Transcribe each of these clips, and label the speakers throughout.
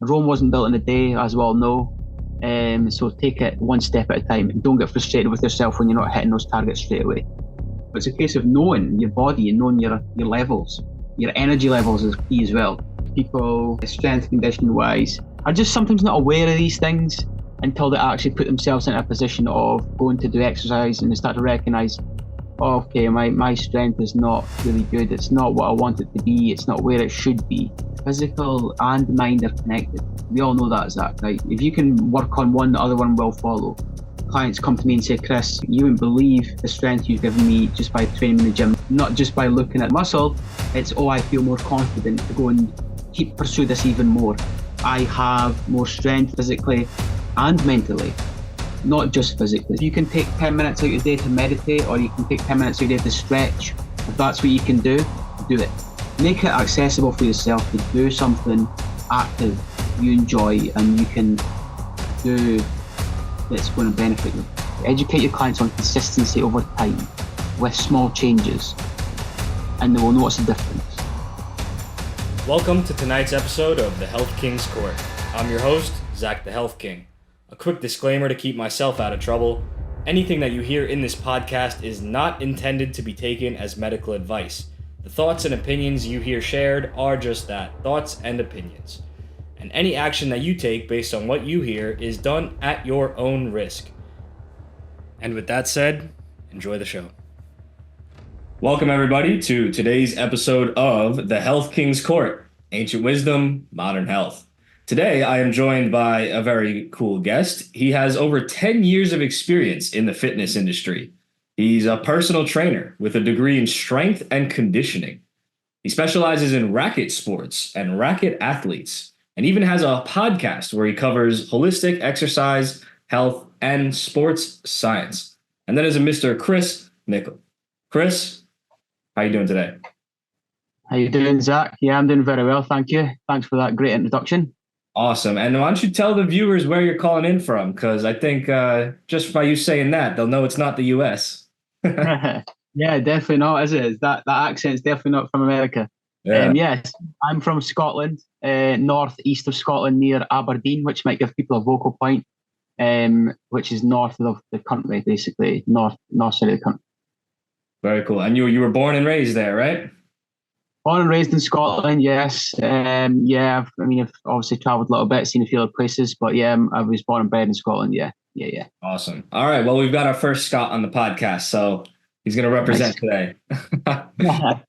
Speaker 1: Rome wasn't built in a day, as we all know. So take it one step at a time and don't get frustrated with yourself when you're not hitting those targets straight away. But it's a case of knowing your body and knowing your levels. Your energy levels is key as well. People, strength conditioning wise, are just sometimes not aware of these things until they actually put themselves in a position of going to do exercise and they start to recognize, oh, okay, my strength is not really good. It's not what I want it to be. It's not where it should be. Physical and mind are connected. We all know that, Zach, right? If you can work on one, the other one will follow. Clients come to me and say, Chris, you wouldn't believe the strength you've given me just by training in the gym, not just by looking at muscle. It's, oh, I feel more confident to go and pursue this even more. I have more strength physically and mentally, not just physically. You can take 10 minutes out of your day to meditate, or you can take 10 minutes out of your day to stretch. If that's what you can do it. Make it accessible for yourself to do something active you enjoy and you can do that's going to benefit you. Educate your clients on consistency over time with small changes, and they will notice the difference.
Speaker 2: Welcome to tonight's episode of The Health King's Court. I'm your host, Zach the Health King. A quick disclaimer to keep myself out of trouble. Anything that you hear in this podcast is not intended to be taken as medical advice. The thoughts and opinions you hear shared are just that, thoughts and opinions. And any action that you take based on what you hear is done at your own risk. And with that said, enjoy the show. Welcome everybody to today's episode of The Health King's Court, Ancient Wisdom, Modern Health. Today I am joined by a very cool guest. He has over 10 years of experience in the fitness industry. He's a personal trainer with a degree in strength and conditioning. He specializes in racket sports and racket athletes, and even has a podcast where he covers holistic exercise, health, and sports science. And that is a Mr. Chris Nicol. Chris, how you doing today?
Speaker 1: How you doing, Zach? Yeah, I'm doing very well, thank you. Thanks for that great introduction.
Speaker 2: Awesome. And why don't you tell the viewers where you're calling in from? Because I think just by you saying that, they'll know it's not the U.S.
Speaker 1: Yeah, definitely not, is it? That accent's definitely not from America.
Speaker 2: Yeah.
Speaker 1: Yes, I'm from Scotland, north-east of Scotland near Aberdeen, which might give people a vocal point, which is north of the country, basically, north side of the country.
Speaker 2: Very cool. And you were born and raised there, right?
Speaker 1: Born and raised in Scotland, yes. I've obviously travelled a little bit, seen a few other places, but yeah, I was born and bred in Scotland, yeah.
Speaker 2: Awesome. All right, well, we've got our first Scot on the podcast, so he's going to represent today.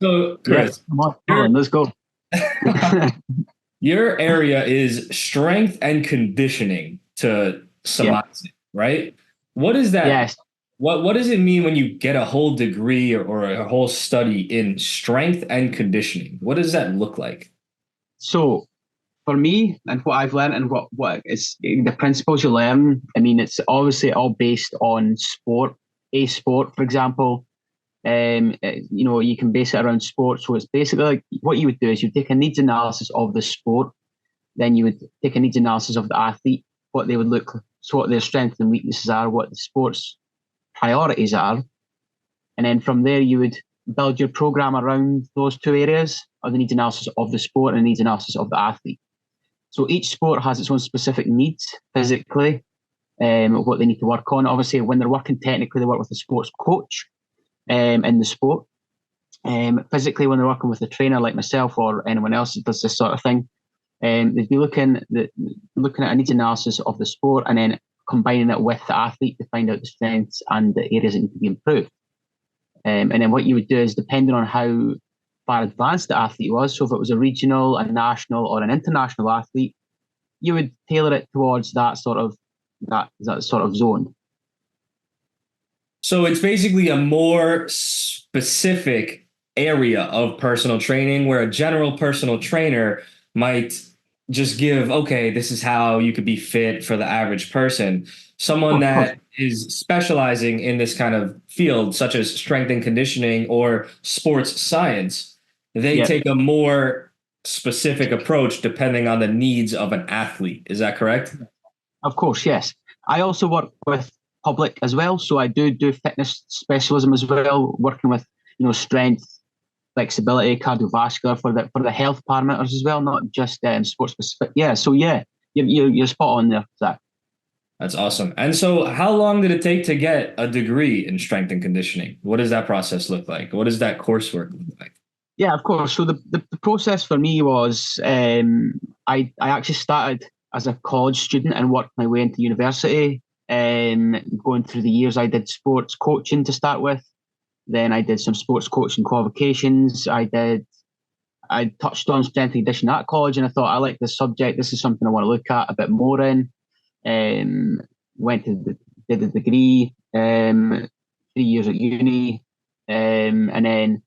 Speaker 2: So, Chris,
Speaker 1: come on, let's go.
Speaker 2: Your area is strength and conditioning to somatic, right? What is that?
Speaker 1: Yes.
Speaker 2: What does it mean when you get a whole degree or a whole study in strength and conditioning? What does that look like?
Speaker 1: So for me and what I've learned and what is the principles you learn, I mean, it's obviously all based on sport. A sport, for example, you can base it around sport. So it's basically like what you would do is you take a needs analysis of the sport, then you would take a needs analysis of the athlete, what they would look, so what their strengths and weaknesses are, what the sport's priorities are, and then from there you would build your program around those two areas of the needs analysis of the sport and the needs analysis of the athlete. So each sport has its own specific needs physically, what they need to work on. Obviously, when they're working technically, they work with a sports coach in the sport. Physically, when they're working with a trainer like myself or anyone else that does this sort of thing, they'd be looking at a needs analysis of the sport and then combining it with the athlete to find out the strengths and the areas that need to be improved. And then what you would do is, depending on how far advanced the athlete was, so if it was a regional, a national, or an international athlete, you would tailor it towards that sort of zone.
Speaker 2: So it's basically a more specific area of personal training where a general personal trainer might just give, okay, this is how you could be fit for the average person. Someone that is specializing in this kind of field, such as strength and conditioning or sports science, they take a more specific approach depending on the needs of an athlete. Is that correct?
Speaker 1: Of course, yes. I also work with public as well. So I do fitness specialism as well, working with, strength, flexibility, cardiovascular for the health parameters as well, not just sports specific. Yeah, so yeah, you're spot on there, Zach.
Speaker 2: That's awesome. And so how long did it take to get a degree in strength and conditioning? What does that process look like? What does that coursework look like?
Speaker 1: Yeah, of course. So the process for me was I actually started as a college student and worked my way into university. Going through the years, I did sports coaching to start with. Then I did some sports coaching qualifications. I touched on strength and conditioning at college, and I thought I like this subject. This is something I want to look at a bit more in. Went to did a degree, 3 years at uni, and then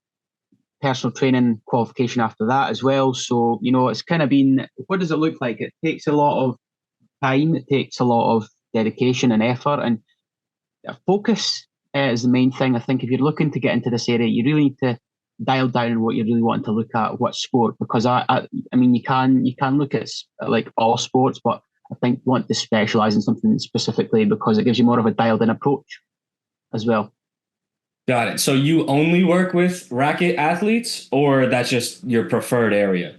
Speaker 1: personal training qualification after that as well. So, it's kind of been, what does it look like? It takes a lot of time, it takes a lot of dedication and effort, and focus is the main thing. I think if you're looking to get into this area, you really need to dial down on what you're really wanting to look at, what sport, because I mean, you can look at like all sports, but I think you want to specialize in something specifically because it gives you more of a dialed in approach as well.
Speaker 2: Got it. So you only work with racket athletes, or that's just your preferred area?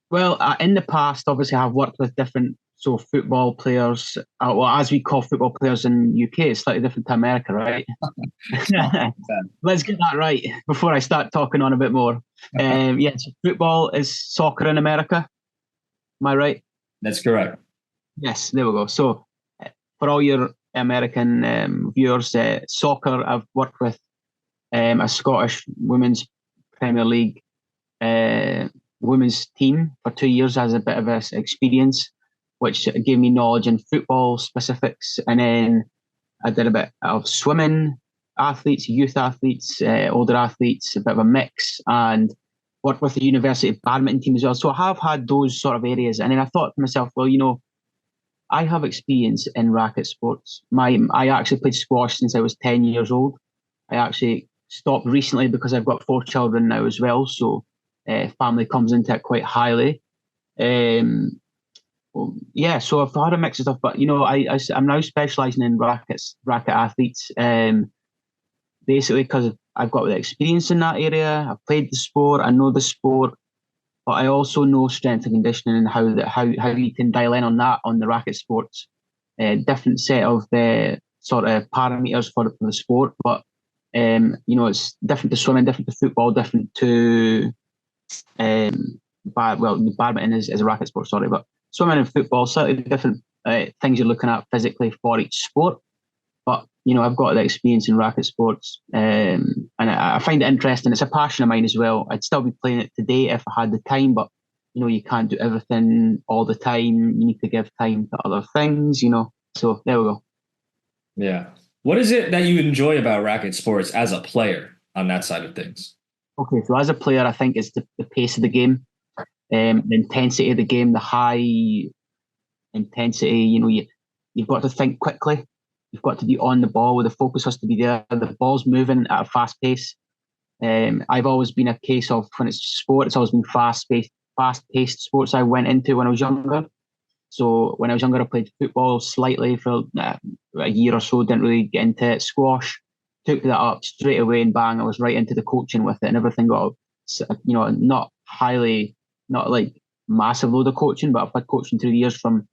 Speaker 1: Well, in the past, obviously, I've worked with different, so football players, well, as we call football players in UK, it's slightly different to America, right? Let's get that right before I start talking on a bit more. Yeah, so football is soccer in America. Am I right?
Speaker 2: That's correct.
Speaker 1: Yes, there we go. So, for all your American viewers, soccer, I've worked with a Scottish Women's Premier League women's team for 2 years as a bit of a experience, which gave me knowledge in football specifics. And then I did a bit of swimming, athletes, youth athletes, older athletes, a bit of a mix, and worked with the university badminton team as well. So I have had those sort of areas. And then I thought to myself, well, I have experience in racket sports. I actually played squash since I was 10 years old. I actually stopped recently because I've got 4 children now as well. So family comes into it quite highly. Well, yeah, so I've had a mix of stuff, but I'm now specialising in racket athletes. Basically because I've got the experience in that area. I've played the sport. I know the sport. But I also know strength and conditioning and how you can dial in on that on the racket sports. Different set of sort of parameters for the sport, but it's different to swimming, different to football, different to badminton is a racket sport, sorry, but swimming and football, slightly different things you're looking at physically for each sport. But I've got the experience in racket sports, and I find it interesting. It's a passion of mine as well. I'd still be playing it today if I had the time, but you can't do everything all the time. You need to give time to other things, So there we go.
Speaker 2: Yeah. What is it that you enjoy about racket sports as a player on that side of things?
Speaker 1: Okay, so as a player, I think it's the pace of the game, the intensity of the game, the high intensity. You've got to think quickly. You've got to be on the ball. The focus has to be there. The ball's moving at a fast pace. I've always been a case of when it's sport, it's always been fast-paced sports I went into when I was younger. So when I was younger, I played football slightly for a year or so. Didn't really get into it. Squash, took that up straight away, and bang, I was right into the coaching with it, and everything got not like massive load of coaching, but I've had coaching through the years from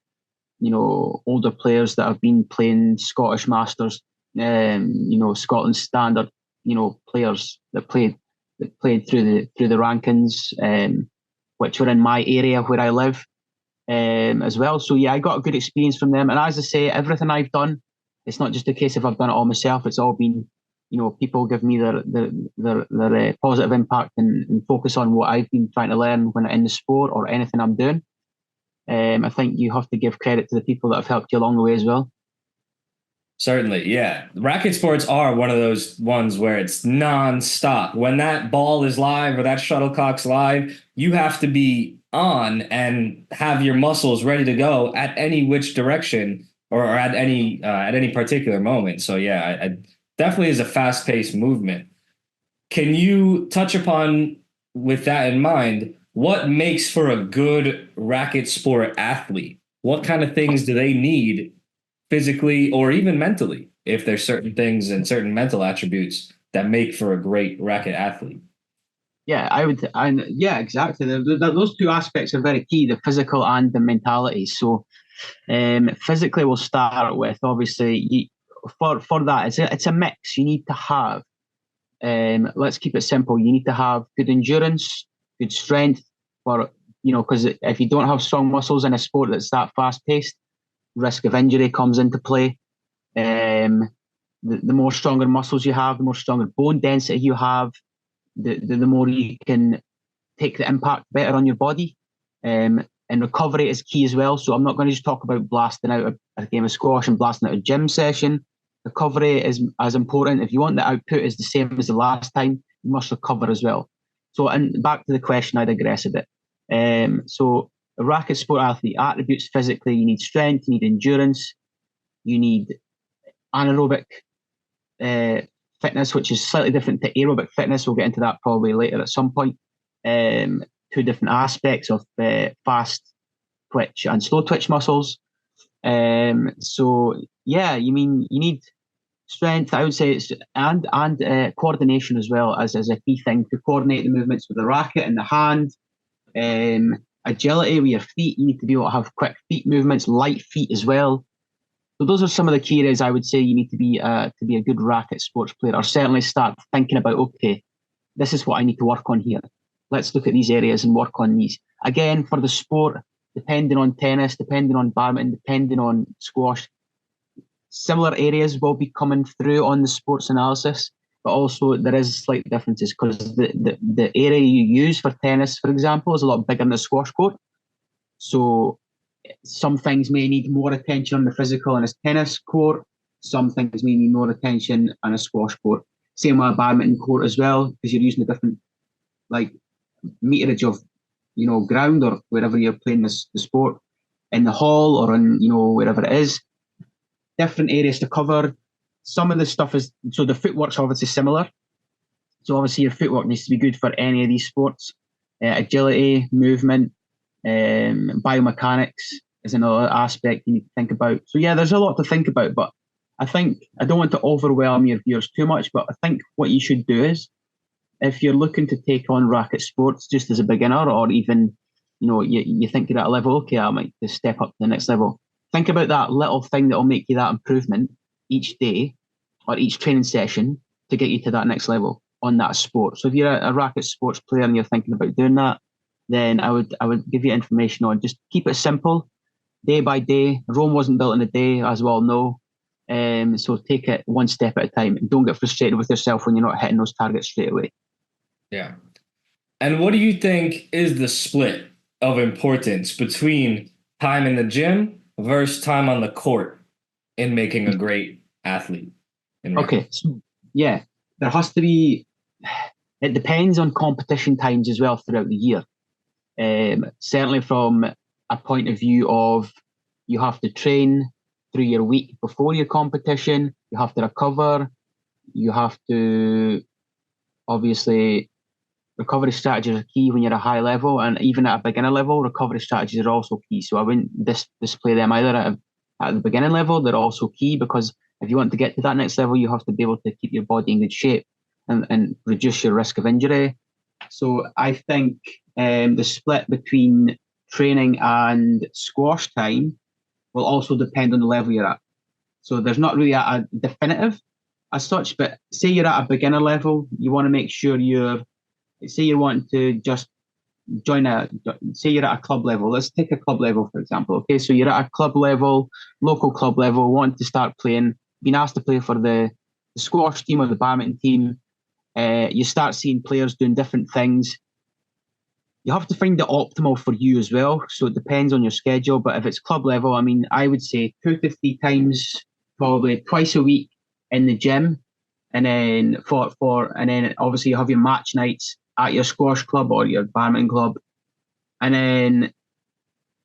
Speaker 1: older players that have been playing Scottish Masters, Scotland standard, players that played through the rankings, which were in my area where I live, as well. So yeah, I got a good experience from them. And as I say, everything I've done, it's not just a case of I've done it all myself. It's all been, people give me their positive impact and focus on what I've been trying to learn when in the sport or anything I'm doing. I think you have to give credit to the people that have helped you along the way as well.
Speaker 2: Certainly, yeah. Racket sports are one of those ones where it's nonstop. When that ball is live or that shuttlecock's live, you have to be on and have your muscles ready to go at any which direction or at any particular moment. So yeah, I definitely is a fast-paced movement. Can you touch upon, with that in mind, what makes for a good racket sport athlete? What kind of things do they need physically or even mentally, if there's certain things and certain mental attributes that make for a great racket athlete?
Speaker 1: Yeah, I would, and yeah, exactly. Those two aspects are very key: the physical and the mentality. So, physically, we'll start with obviously for that. It's a mix. You need to have. Let's keep it simple. You need to have good endurance, good strength, for because if you don't have strong muscles in a sport that's that fast paced, risk of injury comes into play. Um, the more stronger muscles you have, the more stronger bone density you have, the more you can take the impact better on your body. And recovery is key as well. So I'm not going to just talk about blasting out a game of squash and blasting out a gym session. Recovery is as important. If you want the output is the same as the last time, you must recover as well. So, and back to the question, I digress a bit. So a racket sport athlete attributes physically, you need strength, you need endurance, you need anaerobic uh, fitness, which is slightly different to aerobic fitness. We'll get into that probably later at some point. Two different aspects of fast twitch and slow twitch muscles. So yeah, you need strength. I would say it's and coordination as well as a key thing to coordinate the movements with the racket and the hand. Agility with your feet. You need to be able to have quick feet movements, light feet as well. So those are some of the key areas I would say you need to be a good racket sports player, or certainly start thinking about, okay, this is what I need to work on here. Let's look at these areas and work on these. Again, for the sport, depending on tennis, depending on badminton, depending on squash, similar areas will be coming through on the sports analysis, but also there is slight differences because the area you use for tennis, for example, is a lot bigger than the squash court. So some things may need more attention on the physical in a tennis court. Some things may need more attention on a squash court. Same with a badminton court as well, because you're using a different like meterage of ground or wherever you're playing the sport in the hall or in wherever it is. Different areas to cover. Some of the stuff is so the footwork's obviously similar. So obviously your footwork needs to be good for any of these sports. Agility, movement, biomechanics is another aspect you need to think about. So yeah, there's a lot to think about, but I think I don't want to overwhelm your viewers too much, but I think what you should do is if you're looking to take on racket sports just as a beginner, or even, you think you're at a level, okay, I might just step up to the next level. Think about that little thing that will make you that improvement each day or each training session to get you to that next level on that sport. So if you're a racket sports player and you're thinking about doing that, then I would give you information on just keep it simple, day by day. Rome wasn't built in a day, as we all know. So take it one step at a time and don't get frustrated with yourself when you're not hitting those targets straight away.
Speaker 2: Yeah. And what do you think is the split of importance between time in the gym versus time on the court in making a great athlete?
Speaker 1: Okay, so yeah, there has to be. It depends on competition times as well throughout the year. Certainly from a point of view of you have to train through your week before your competition, you have to recover, you have to obviously recovery strategies are key when you're at a high level, and even at a beginner level, recovery strategies are also key. So I wouldn't display them either at the beginning level. They're also key because if you want to get to that next level, you have to be able to keep your body in good shape and reduce your risk of injury. So I think the split between training and squash time will also depend on the level you're at. So there's not really a definitive as such, but say you're at a beginner level, you want to make sure say you want to just say you're at a club level. Let's take a club level, for example. Okay, so you're at a club level, local club level, want to start playing, been asked to play for the squash team or the badminton team. You start seeing players doing different things. You have to find the optimal for you as well. So it depends on your schedule. But if it's club level, I mean, I would say 2 to 3 times, probably twice a week in the gym. And then and then obviously you have your match nights at your squash club or your badminton club. And then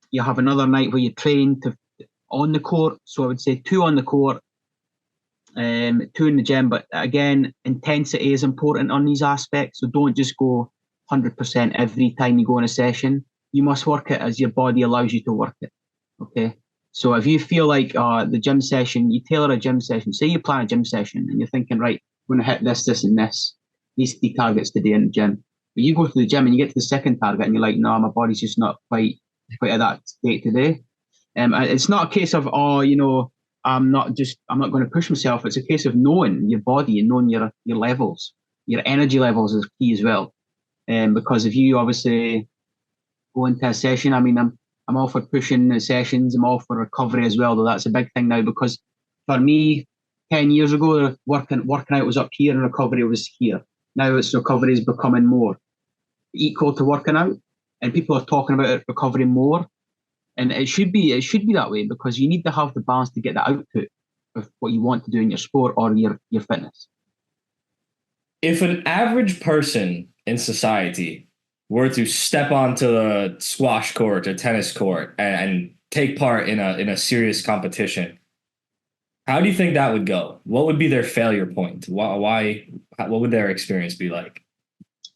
Speaker 1: you have another night where you train on the court. So I would say 2 on the court, 2 in the gym. But again, intensity is important on these aspects. So don't just go 100% every time you go in a session. You must work it as your body allows you to work it. Okay. So if you feel like the gym session, you tailor a gym session. Say you plan a gym session and you're thinking, right, I'm going to hit this, this, and this. These 3 targets today in the gym. But you go to the gym and you get to the second target and you're like, no, my body's just not quite at that state today. It's not a case of, I'm not going to push myself. It's a case of knowing your body and knowing your levels. Your energy levels is key as well. Because if you obviously go into a session, I mean, I'm all for pushing the sessions. I'm all for recovery as well, though that's a big thing now, because for me, 10 years ago, working out was up here and recovery was here. Now it's recovery is becoming more equal to working out, and people are talking about it recovery more. And it should be that way, because you need to have the balance to get the output of what you want to do in your sport or your fitness.
Speaker 2: If an average person in society were to step onto a squash court or tennis court and take part in a serious competition, how do you think that would go? What would be their failure point? Why what would their experience be like?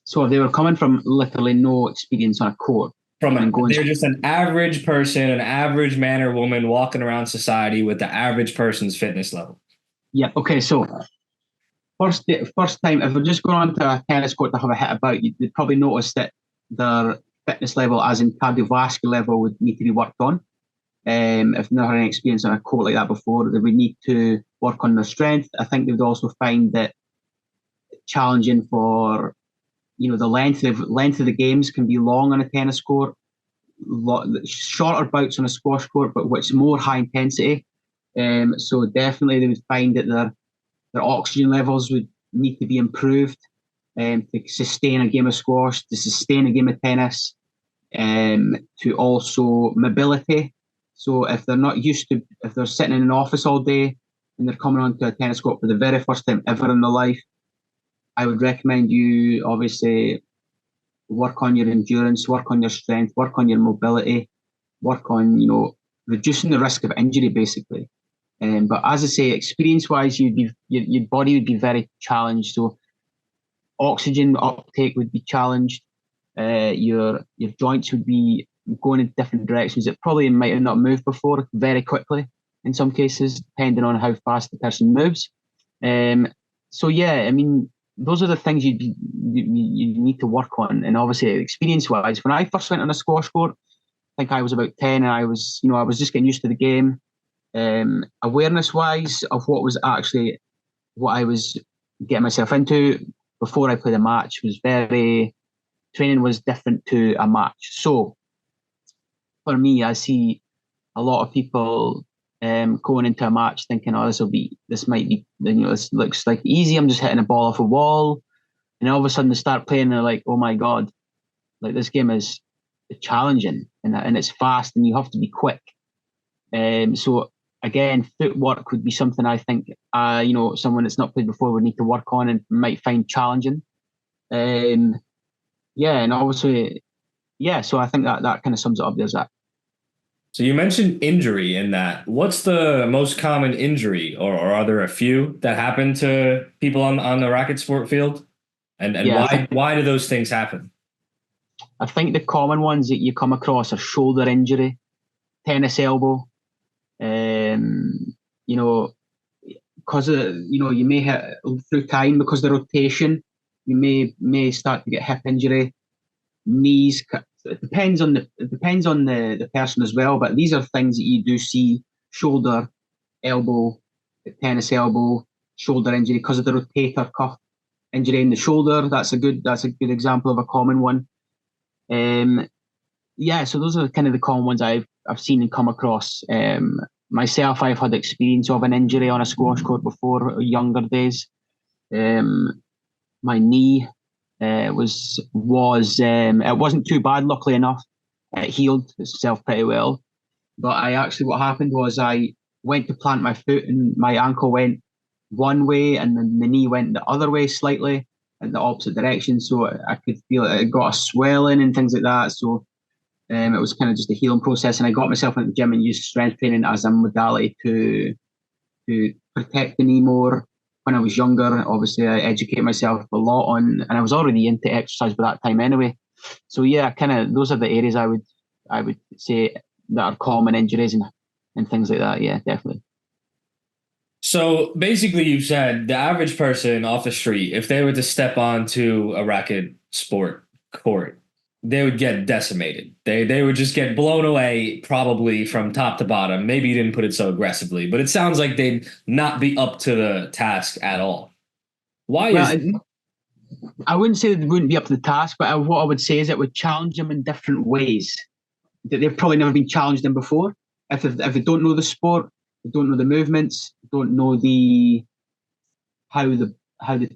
Speaker 1: So if they were coming from literally no experience on a court,
Speaker 2: They're just an average person, an average man or woman walking around society with the average person's fitness level.
Speaker 1: Yeah. Okay. So first time, if we're just going on to a tennis court to have a hit about, you'd probably notice that their fitness level, as in cardiovascular level, would need to be worked on. If they've never had any experience on a court like that before, they would need to work on their strength. I think they would also find that challenging for, the length of the games can be long on a tennis court, shorter bouts on a squash court, but which more high intensity. So definitely they would find that their oxygen levels would need to be improved to sustain a game of squash, to sustain a game of tennis, to also mobility. So if they're sitting in an office all day and they're coming onto a tennis court for the very first time ever in their life, I would recommend you obviously work on your endurance, work on your strength, work on your mobility, work on, reducing the risk of injury, basically. But as I say, experience-wise, your body would be very challenged. So oxygen uptake would be challenged. Your joints would be going in different directions. It probably might have not moved before very quickly in some cases, depending on how fast the person moves. So yeah, I mean, those are the things you need to work on. And obviously, experience-wise, when I first went on a squash court, I think I was about 10, and I was just getting used to the game. Awareness-wise of what I was getting myself into before I played a match training was different to a match. So for me, I see a lot of people going into a match thinking, oh, this might be, this looks like easy. I'm just hitting a ball off a wall. And all of a sudden they start playing and they're like, oh my God, like this game is challenging and it's fast and you have to be quick. So again, footwork would be something I think, someone that's not played before would need to work on and might find challenging. And obviously, so I think that kind of sums it up. There's that.
Speaker 2: So you mentioned injury in that. What's the most common injury, or are there a few that happen to people on the racket sport field? And why do those things happen?
Speaker 1: I think the common ones that you come across are shoulder injury, tennis elbow, because you may hit through time because of the rotation, you may start to get hip injury, knees. It depends on the person as well, but these are things that you do see: shoulder, elbow, tennis elbow, shoulder injury because of the rotator cuff injury in the shoulder. That's a good example of a common one. So those are kind of the common ones I've seen and come across. Myself, I've had experience of an injury on a squash court before, younger days. My knee it wasn't too bad, luckily enough. It healed itself pretty well. But what happened was I went to plant my foot and my ankle went one way and then the knee went the other way slightly in the opposite direction. So I could feel it got a swelling and things like that. So it was kind of just a healing process. And I got myself into the gym and used strength training as a modality to protect the knee more. When I was younger, obviously I educated myself a lot and I was already into exercise by that time anyway. So yeah, those are the areas I would say that are common injuries and things like that. Yeah, definitely.
Speaker 2: So basically you said the average person off the street, if they were to step onto a racket sport, court, they would get decimated. They would just get blown away, probably from top to bottom. Maybe you didn't put it so aggressively, but it sounds like they'd not be up to the task at all. Why
Speaker 1: Well,
Speaker 2: is
Speaker 1: I wouldn't say they wouldn't be up to the task, but what I would say is it would challenge them in different ways that they've probably never been challenged in before. If they don't know the sport, they don't know the movements, don't know how the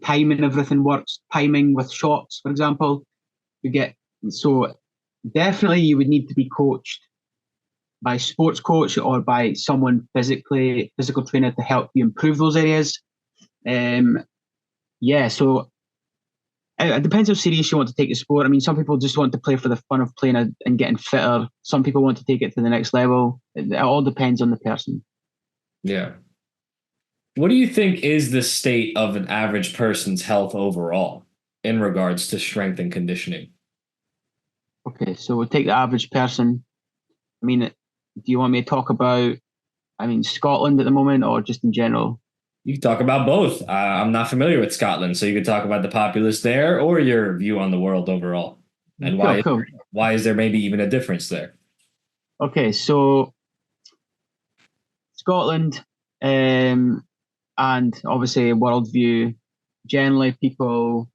Speaker 1: timing everything works, timing with shots, for example. So definitely you would need to be coached by a sports coach or by someone physical trainer to help you improve those areas. So it depends how serious you want to take the sport. I mean, some people just want to play for the fun of playing and getting fitter. Some people want to take it to the next level. It all depends on the person.
Speaker 2: Yeah. What do you think is the state of an average person's health overall in regards to strength and conditioning?
Speaker 1: Okay, so we'll take the average person. I mean, do you want me to talk about, Scotland at the moment or just in general?
Speaker 2: You can talk about both. I'm not familiar with Scotland, so you could talk about the populace there or your view on the world overall, and
Speaker 1: Cool.
Speaker 2: why is there maybe even a difference there?
Speaker 1: Okay, so Scotland, and obviously worldview, generally people,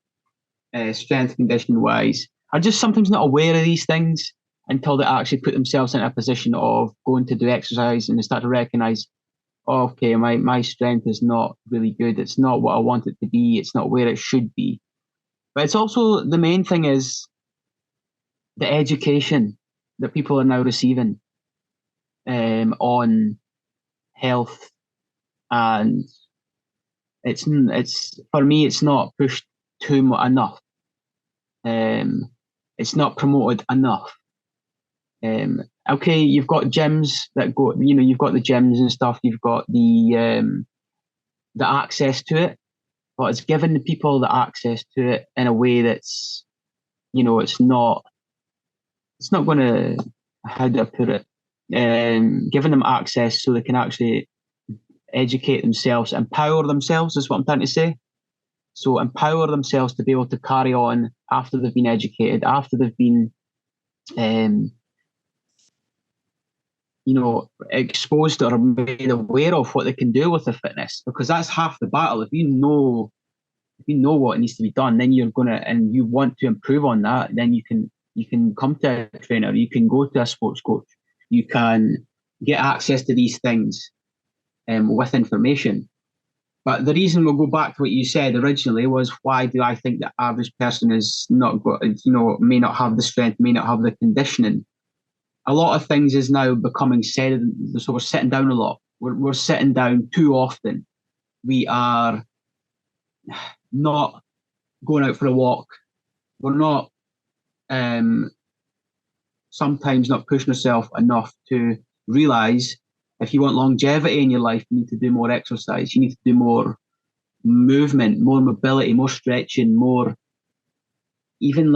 Speaker 1: strength conditioning wise, are just sometimes not aware of these things until they actually put themselves in a position of going to do exercise and they start to recognize, oh, okay, my strength is not really good. It's not what I want it to be. It's not where it should be. But it's also the main thing is the education that people are now receiving on health, and it's for me it's not pushed enough. It's not promoted enough. Okay, you've got gyms that go, you've got the gyms and stuff, you've got the access to it, but it's giving the people the access to it in a way that's, it's not going to, how do I put it? Giving them access so they can actually educate themselves, empower themselves is what I'm trying to say. So empower themselves to be able to carry on after they've been educated, after they've been, exposed or made aware of what they can do with their fitness, because that's half the battle. If you know what needs to be done, then you're gonna and you want to improve on that, then you can come to a trainer, you can go to a sports coach, you can get access to these things with information. But the reason we'll go back to what you said originally was, why do I think the average person is not may not have the strength, may not have the conditioning? A lot of things is now becoming said, so we're sitting down a lot. We're sitting down too often. We are not going out for a walk. We're not sometimes not pushing ourselves enough to realize if you want longevity in your life, you need to do more exercise. You need to do more movement, more mobility, more stretching, more even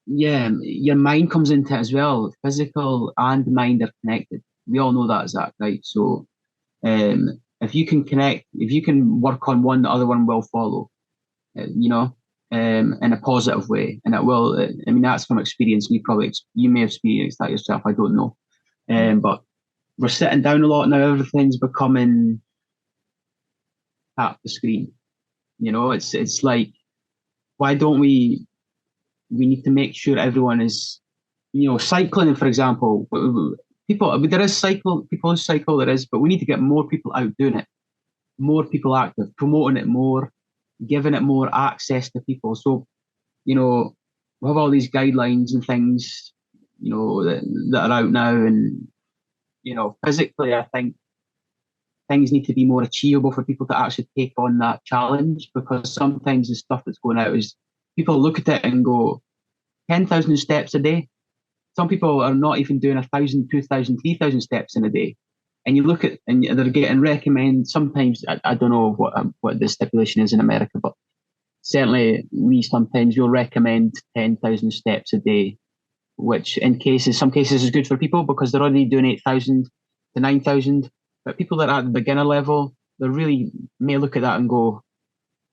Speaker 1: your mind comes into it as well. Physical and mind are connected. We all know that, Zach, right? So if you can connect, if you can work on one, the other one will follow, in a positive way. And it will, that's from experience. You may have experienced that yourself. I don't know. But we're sitting down a lot now. Everything's becoming tap the screen. It's like, why don't we need to make sure everyone is, cycling, for example. People who cycle, there is, but we need to get more people out doing it, more people active, promoting it more, giving it more access to people. So, we have all these guidelines and things, that are out now, and physically, I think things need to be more achievable for people to actually take on that challenge, because sometimes the stuff that's going out is, people look at it and go, 10,000 steps a day. Some people are not even doing 1,000, 2,000, 3,000 steps in a day. And you look at, and they're getting recommended, sometimes, I don't know what the stipulation is in America, but certainly sometimes you'll recommend 10,000 steps a day, which some cases is good for people because they're already doing 8,000 to 9,000. But people that are at the beginner level, they really may look at that and go,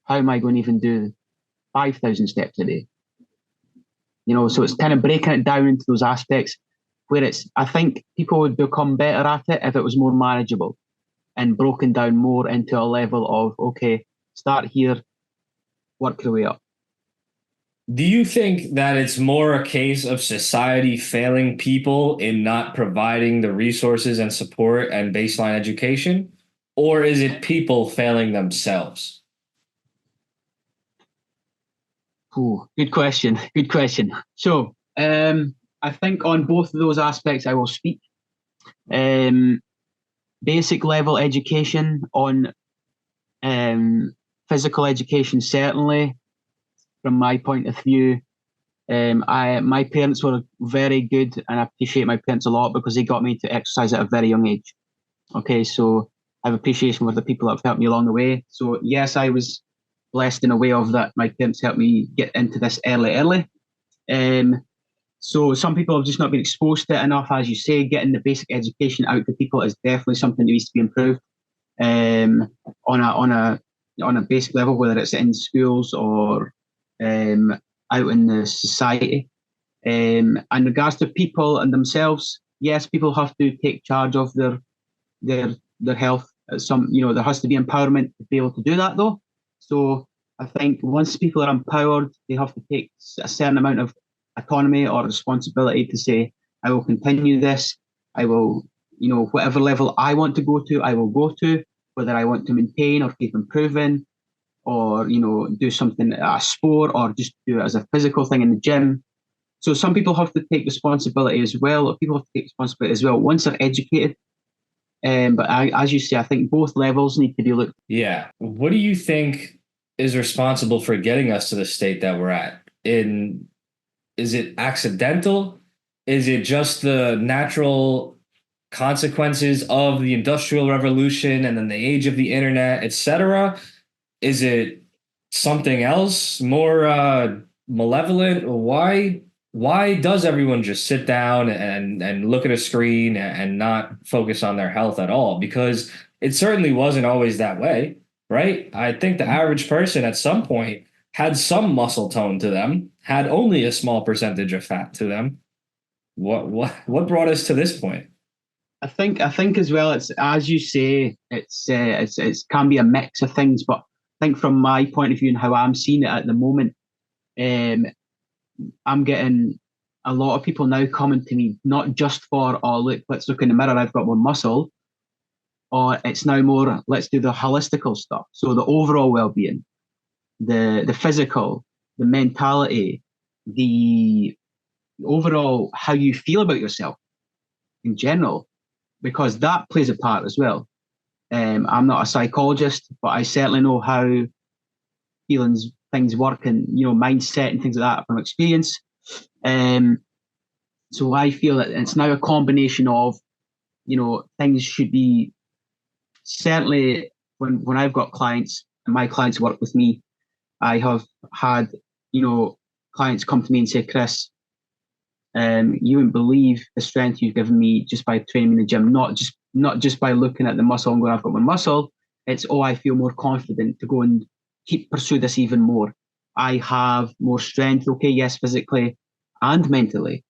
Speaker 1: how am I going to even do 5,000 steps a day? So it's kind of breaking it down into those aspects where I think people would become better at it if it was more manageable and broken down more into a level of, okay, start here, work your way up.
Speaker 2: Do you think that it's more a case of society failing people in not providing the resources and support and baseline education? Or is it people failing themselves?
Speaker 1: Ooh, good question. Good question. So, I think on both of those aspects, I will speak. Um, Basic level education on physical education, certainly, from my point of view. My parents were very good, and I appreciate my parents a lot because they got me to exercise at a very young age. Okay, so I have appreciation for the people that have helped me along the way. So yes, I was blessed in a way of that. My parents helped me get into this early. Um, so some people have just not been exposed to it enough, as you say. Getting the basic education out to people is definitely something that needs to be improved um, on a basic level, whether it's in schools or out in the society. In regards to people and themselves, yes, people have to take charge of their health. There has to be empowerment to be able to do that, though. So I think once people are empowered, they have to take a certain amount of autonomy or responsibility to say, I will continue this. I will, whatever level I want to go to, I will go to, whether I want to maintain or keep improving or, do something a sport or just do it as a physical thing in the gym. So some people have to take responsibility as well, or people have to take responsibility as well once they're educated. But as you say, I think both levels need to be looked.
Speaker 2: Yeah. What do you think is responsible for getting us to the state that we're at? Is it accidental? Is it just the natural consequences of the Industrial Revolution and then the age of the internet, etc.? Is it something else more malevolent? Why does everyone just sit down and look at a screen and not focus on their health at all? Because it certainly wasn't always that way, right? I think the average person at some point had some muscle tone to them, had only a small percentage of fat to them. What brought us to this point?
Speaker 1: I think as well. It's as you say. It's can be a mix of things, but I think from my point of view and how I'm seeing it at the moment, um, I'm getting a lot of people now coming to me not just for, oh look, let's look in the mirror, I've got more muscle, or it's now more, let's do the holistical stuff. So the overall well-being, the physical, the mentality, the overall how you feel about yourself in general, because that plays a part as well. I'm not a psychologist, but I certainly know how feelings, things work, and mindset and things like that from experience. Um, so I feel that it's now a combination of, things should be certainly when I've got clients and my clients work with me, I have had, clients come to me and say, Chris, you wouldn't believe the strength you've given me just by training in the gym, not just by looking at the muscle and going, I've got more muscle. It's, oh, I feel more confident to go and pursue this even more. I have more strength, okay, yes, physically and mentally,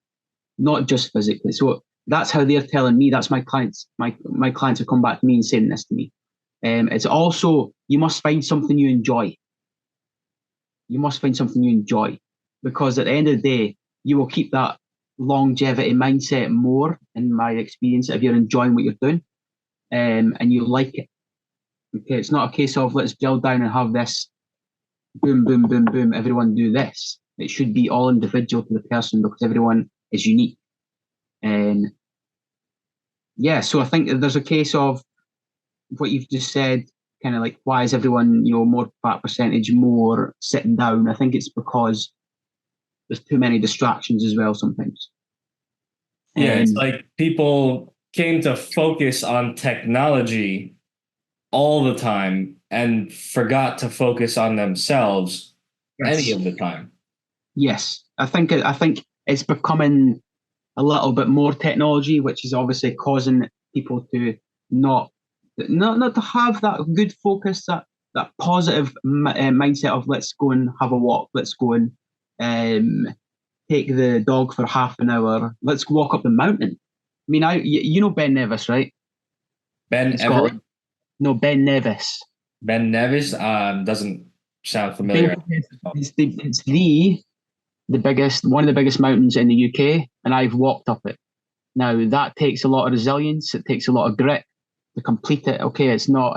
Speaker 1: not just physically. So that's how they're telling me. That's my clients. My clients have come back to me and saying this to me. It's also, you must find something you enjoy. You must find something you enjoy, because at the end of the day, you will keep that longevity mindset more, in my experience, if you're enjoying what you're doing, and you like it. Okay, it's not a case of let's drill down and have this boom, boom, boom, boom, everyone do this. It should be all individual to the person, because everyone is unique. And yeah, so I think there's a case of what you've just said, kind of like, why is everyone, more fat percentage, more sitting down? I think it's because there's too many distractions as well sometimes.
Speaker 2: Yeah, it's like people came to focus on technology all the time and forgot to focus on themselves any of the time.
Speaker 1: Yes, I think it's becoming a little bit more technology, which is obviously causing people to not to have that good focus, that positive mindset of let's go and have a walk, let's go and take the dog for half an hour. Let's walk up the mountain. I mean, you know Ben Nevis, right?
Speaker 2: Ben
Speaker 1: In
Speaker 2: Everett?
Speaker 1: Scotland. No, Ben Nevis.
Speaker 2: Ben Nevis? Doesn't sound familiar.
Speaker 1: Basically, it's the biggest, one of the biggest mountains in the UK, and I've walked up it. Now that takes a lot of resilience. It takes a lot of grit to complete it. Okay, it's not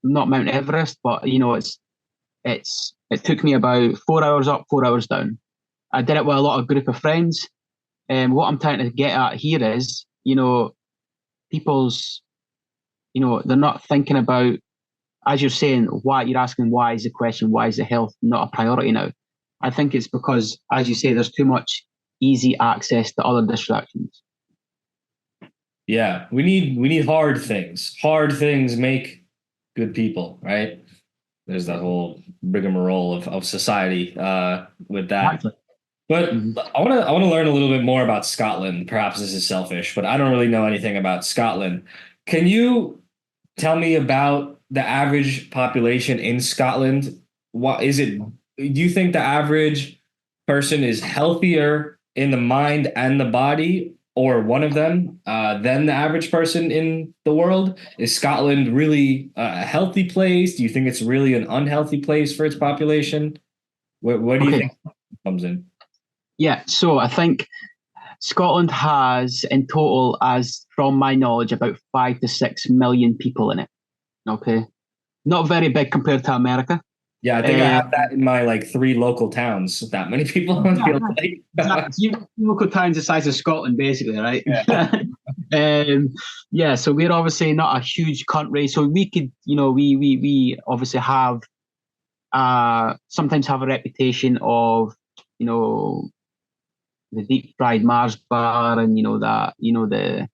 Speaker 1: Mount Everest, but it took me about 4 hours up, 4 hours down. I did it with a lot of group of friends. And what I'm trying to get at here is, people's, they're not thinking about, as you're saying, why you're asking, why is the question, why is the health not a priority now? I think it's because, as you say, there's too much easy access to other distractions.
Speaker 2: Yeah, we need hard things. Hard things make good people, right? There's that whole rigmarole of society with that.
Speaker 1: Exactly.
Speaker 2: But
Speaker 1: Hmm.
Speaker 2: I wanna learn a little bit more about Scotland. Perhaps this is selfish, but I don't really know anything about Scotland. Can you tell me about the average population in Scotland? What is it? Do you think the average person is healthier in the mind and the body, or one of them, than the average person in the world? Is Scotland really a healthy place? Do you think it's really an unhealthy place for its population? Where do you
Speaker 1: Okay.
Speaker 2: think it comes in?
Speaker 1: Yeah. So I think Scotland has, in total, as from my knowledge, about 5 to 6 million people in it. Okay. Not very big compared to America.
Speaker 2: Yeah, I think I
Speaker 1: Uh,
Speaker 2: have that in my like three local towns. That many people it
Speaker 1: yeah,
Speaker 2: feels like.
Speaker 1: exactly. So you've got local towns the size of Scotland, basically, right?
Speaker 2: Yeah.
Speaker 1: um, yeah, so we're obviously not a huge country. So we could, we obviously have sometimes have a reputation of, you know, the deep fried Mars bar and the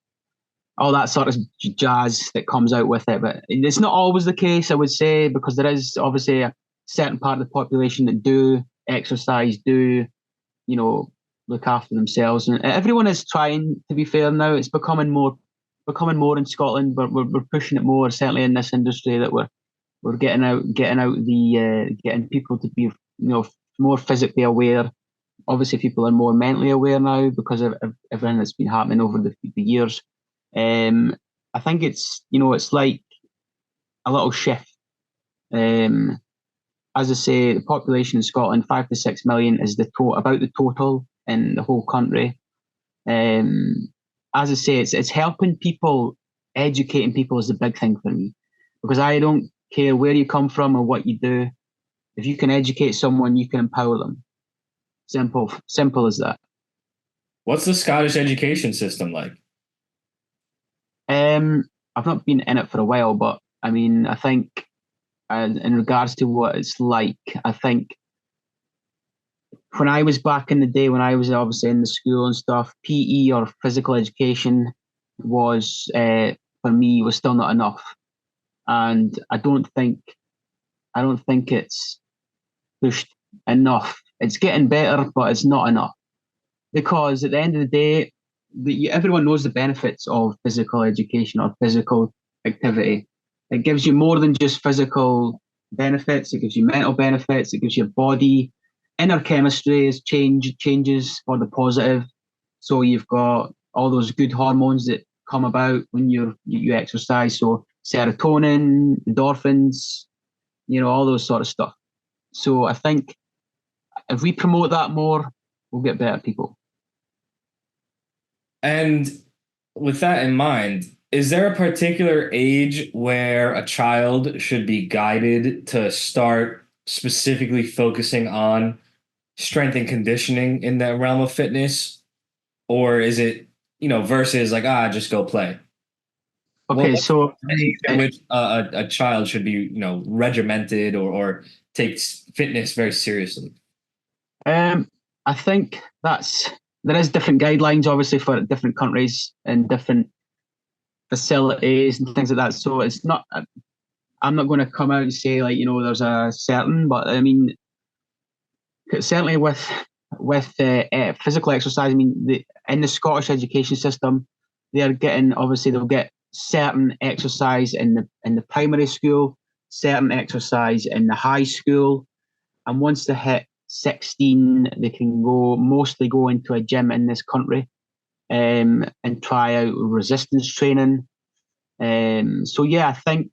Speaker 1: all that sort of jazz that comes out with it. But it's not always the case, I would say, because there is obviously a certain part of the population that do exercise, do, look after themselves. And everyone is trying, to be fair now. It's becoming more in Scotland, but we're pushing it more, certainly in this industry, that we're getting people to be, more physically aware. Obviously, people are more mentally aware now because of everything that's been happening over the years. Um, I think it's like a little shift. Um, as I say, the population in Scotland, 5 to 6 million, is about the total in the whole country. Um, as I say, it's helping people, educating people is the big thing for me, because I don't care where you come from or what you do. If you can educate someone, you can empower them. Simple as that.
Speaker 2: What's the Scottish education system like?
Speaker 1: I've not been in it for a while, but I mean, I think in regards to what it's like, I think when I was back in the day, when I was obviously in the school and stuff, PE or physical education was for me was still not enough, and I don't think it's pushed enough. It's getting better, but it's not enough, because at the end of the day, everyone knows the benefits of physical education or physical activity. It gives you more than just physical benefits. It gives you mental benefits. It gives your body inner chemistry changes for the positive. So you've got all those good hormones that come about when you exercise. So serotonin, endorphins, all those sort of stuff. So I think if we promote that more, we'll get better people.
Speaker 2: And with that in mind, is there a particular age where a child should be guided to start specifically focusing on strength and conditioning in the realm of fitness? Or is it, versus like, just go play?
Speaker 1: Okay,
Speaker 2: What's
Speaker 1: so
Speaker 2: the age at which a child should be, regimented or takes fitness very seriously?
Speaker 1: I think there is different guidelines, obviously, for different countries and different facilities and things like that. So it's not. I'm not going to come out and say, like, there's a certain, but I mean, certainly with physical exercise. I mean, in the Scottish education system, they'll get certain exercise in the primary school, certain exercise in the high school, and once they hit 16, they can mostly go into a gym in this country, and try out resistance training. So yeah, I think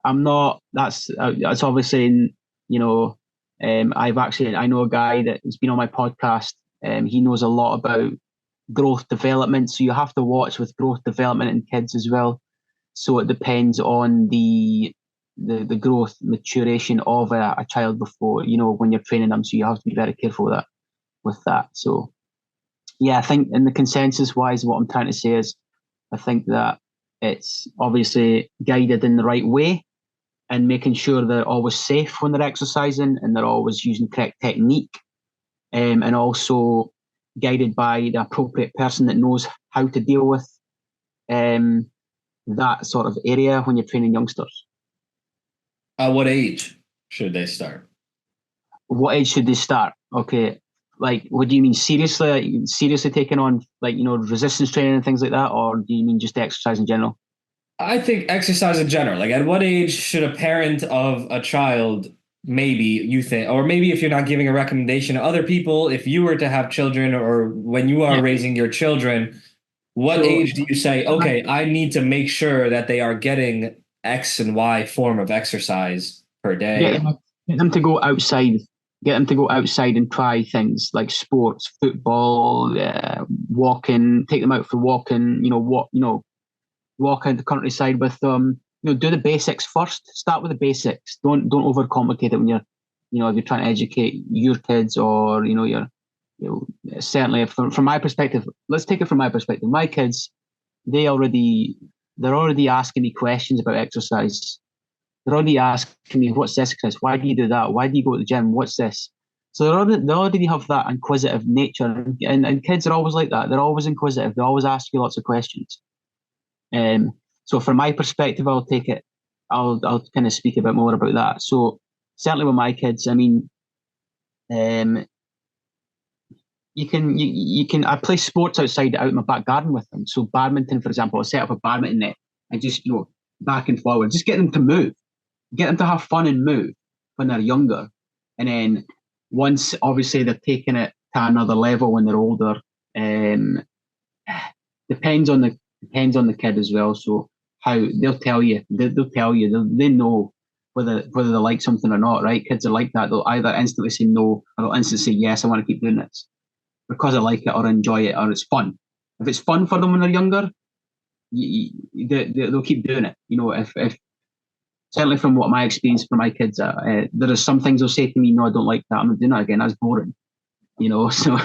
Speaker 1: I'm not. That's obviously, you know, I know a guy that has been on my podcast. He knows a lot about growth development, so you have to watch with growth development in kids as well. So it depends on the growth maturation of a child before, when you're training them. So you have to be very careful with that. So yeah, I think in the consensus wise, what I'm trying to say is, I think that it's obviously guided in the right way, and making sure they're always safe when they're exercising and they're always using correct technique, and also guided by the appropriate person that knows how to deal with that sort of area when you're training youngsters.
Speaker 2: At what age should they start?
Speaker 1: What age should they start? Okay, like, what do you mean, seriously? Like, seriously taking on, like, resistance training and things like that, or do you mean just exercise in general?
Speaker 2: I think exercise in general. Like, at what age should a parent of a child, maybe you think, or maybe if you're not giving a recommendation to other people, if you were to have children or when you are
Speaker 1: Yeah.
Speaker 2: raising your children, what
Speaker 1: So
Speaker 2: age do you say, okay, I need to make sure that they are getting X and Y form of exercise per
Speaker 1: get
Speaker 2: day?
Speaker 1: them, get them to go outside. Get them to go outside and try things like sports, football, walking. Take them out for walking. Walk out the countryside with them. Do the basics first. Start with the basics. Don't overcomplicate it when if you're trying to educate your kids, or certainly from my perspective. Let's take it from my perspective. My kids, they're already asking me questions about exercise. They're already asking me, what's this exercise? Why do you do that? Why do you go to the gym? What's this? So they already have that inquisitive nature, and kids are always like that. They're always inquisitive. They always ask you lots of questions. So from my perspective, I'll take it. I'll kind of speak a bit more about that. So certainly with my kids, I mean, I play sports outside out in my back garden with them. So badminton, for example, I'll set up a badminton net and just back and forward, just get them to move, get them to have fun and move when they're younger, and then once obviously they're taking it to another level when they're older. Depends on the kid as well. So how they'll tell you, they know whether they like something or not, right? Kids are like that. They'll either instantly say no, or they'll instantly say yes, I want to keep doing this because I like it or enjoy it or it's fun. If it's fun for them when they're younger, they'll keep doing it. If certainly from what my experience for my kids, there are some things they'll say to me, no, I don't like that. I'm not doing that again. That's boring. So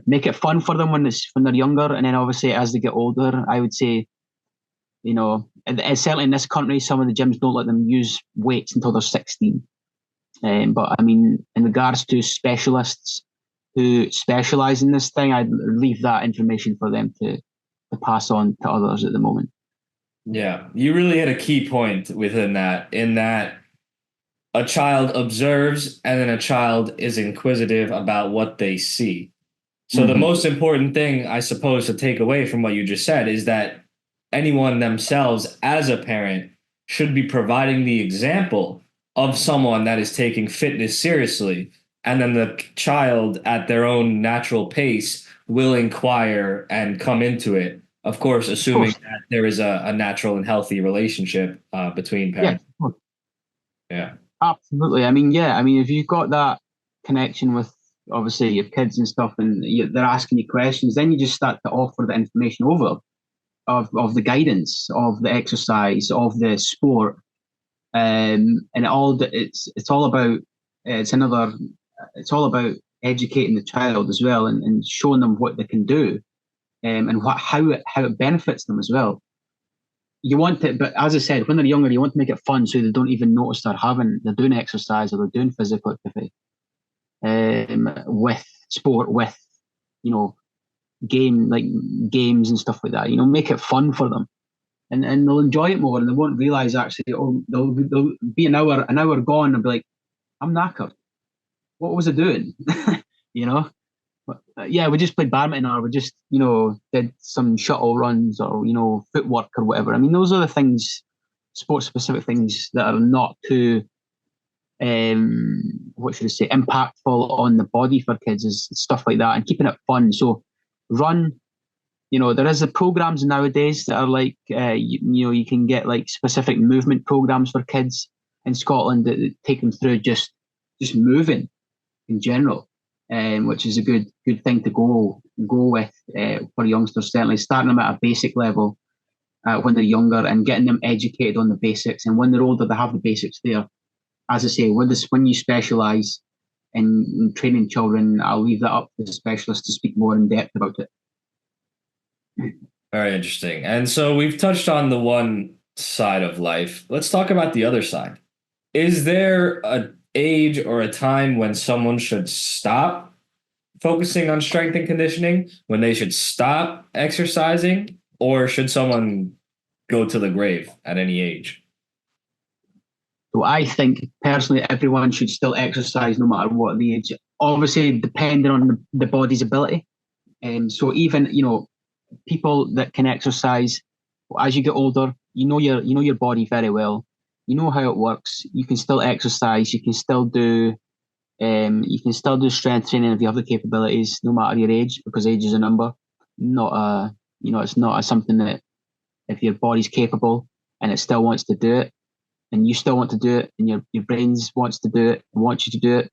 Speaker 1: make it fun for them when they're younger, and then obviously as they get older, I would say, and certainly in this country, some of the gyms don't let them use weights until they're 16. But I mean, in regards to specialists who specialize in this thing, I'd leave that information for them to pass on to others at the moment.
Speaker 2: Yeah, you really hit a key point within that, in that a child observes and then a child is inquisitive about what they see. So the most important thing, I suppose, to take away from what you just said is that anyone themselves as a parent should be providing the example of someone that is taking fitness seriously. And then the child at their own natural pace will inquire and come into it. Of course, assuming that there is a natural and healthy relationship between parents. Yeah.
Speaker 1: Absolutely. I mean, yeah. I mean, if you've got that connection with obviously your kids and stuff, and they're asking you questions, then you just start to offer the information over of the guidance, of the exercise, of the sport, and it's all about educating the child as well, and showing them what they can do, and how it benefits them as well. You want it, but as I said, when they're younger, you want to make it fun so they don't even notice they're doing exercise or they're doing physical activity, with sport, with games and stuff like that. Make it fun for them, and they'll enjoy it more, and they won't realize actually. Oh, they'll be an hour gone, and be like, I'm knackered. What was I doing? But, yeah, we just played badminton, or we just, did some shuttle runs, or, footwork or whatever. I mean, those are the things, sports specific things that are not too what should I say, impactful on the body for kids is stuff like that, and keeping it fun. So run, there is the programs nowadays that are like, you can get like specific movement programs for kids in Scotland that take them through just moving in general, which is a good thing to go with for youngsters. Certainly, starting them at a basic level when they're younger and getting them educated on the basics. And when they're older, they have the basics there. As I say, when you specialise in training children, I'll leave that up to the specialist to speak more in depth about it.
Speaker 2: Very interesting. And so we've touched on the one side of life. Let's talk about the other side. Is there a age or a time when someone should stop focusing on strength and conditioning, when they should stop exercising, or should someone go to the grave at any age?
Speaker 1: So I think personally, everyone should still exercise no matter what the age. Obviously, depending on the body's ability. So even people that can exercise as you get older, your body very well. You know how it works. You can still exercise. You can still do strength training if you have the capabilities, no matter your age, because age is a number. It's not something that if your body's capable and it still wants to do it, and you still want to do it, and your brains wants to do it and wants you to do it,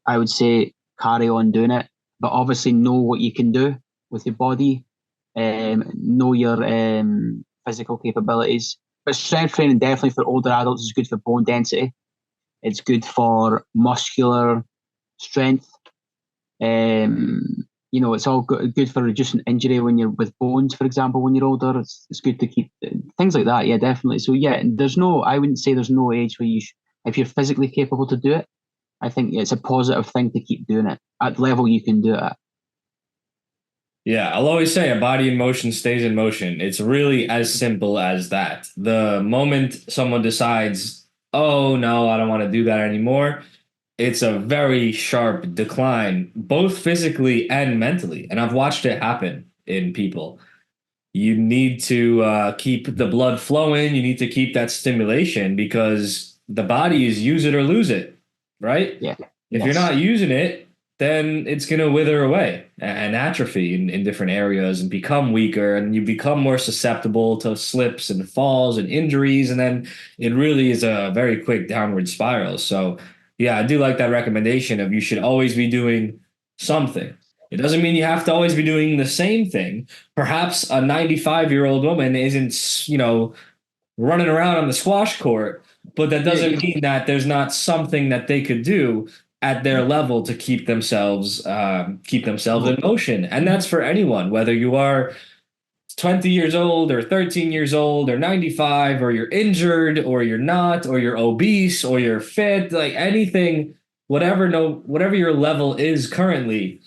Speaker 1: I would say carry on doing it. But obviously know what you can do with your body, know your physical capabilities. But strength training definitely for older adults is good for bone density. It's good for muscular strength. It's all good for reducing injury when you're with bones, for example, when you're older. It's good to keep things like that. Yeah, definitely. So yeah, I wouldn't say there's no age where if you're physically capable to do it, I think it's a positive thing to keep doing it at the level you can do it at.
Speaker 2: Yeah, I'll always say a body in motion stays in motion. It's really as simple as that. The moment someone decides, oh, no, I don't want to do that anymore, it's a very sharp decline, both physically and mentally. And I've watched it happen in people. You need to keep the blood flowing. You need to keep that stimulation because the body is use it or lose it, right?
Speaker 1: Yeah.
Speaker 2: If
Speaker 1: Yes.
Speaker 2: you're not using it, then it's going to wither away and atrophy in different areas and become weaker, and you become more susceptible to slips and falls and injuries. And then it really is a very quick downward spiral. So yeah, I do like that recommendation of you should always be doing something. It doesn't mean you have to always be doing the same thing. Perhaps a 95-year-old woman isn't, running around on the squash court, but that doesn't mean that there's not something that they could do at their level to keep themselves in motion. And that's for anyone, whether you are 20 years old or 13 years old or 95, or you're injured or you're not, or you're obese or you're fit, like anything, whatever your level is currently,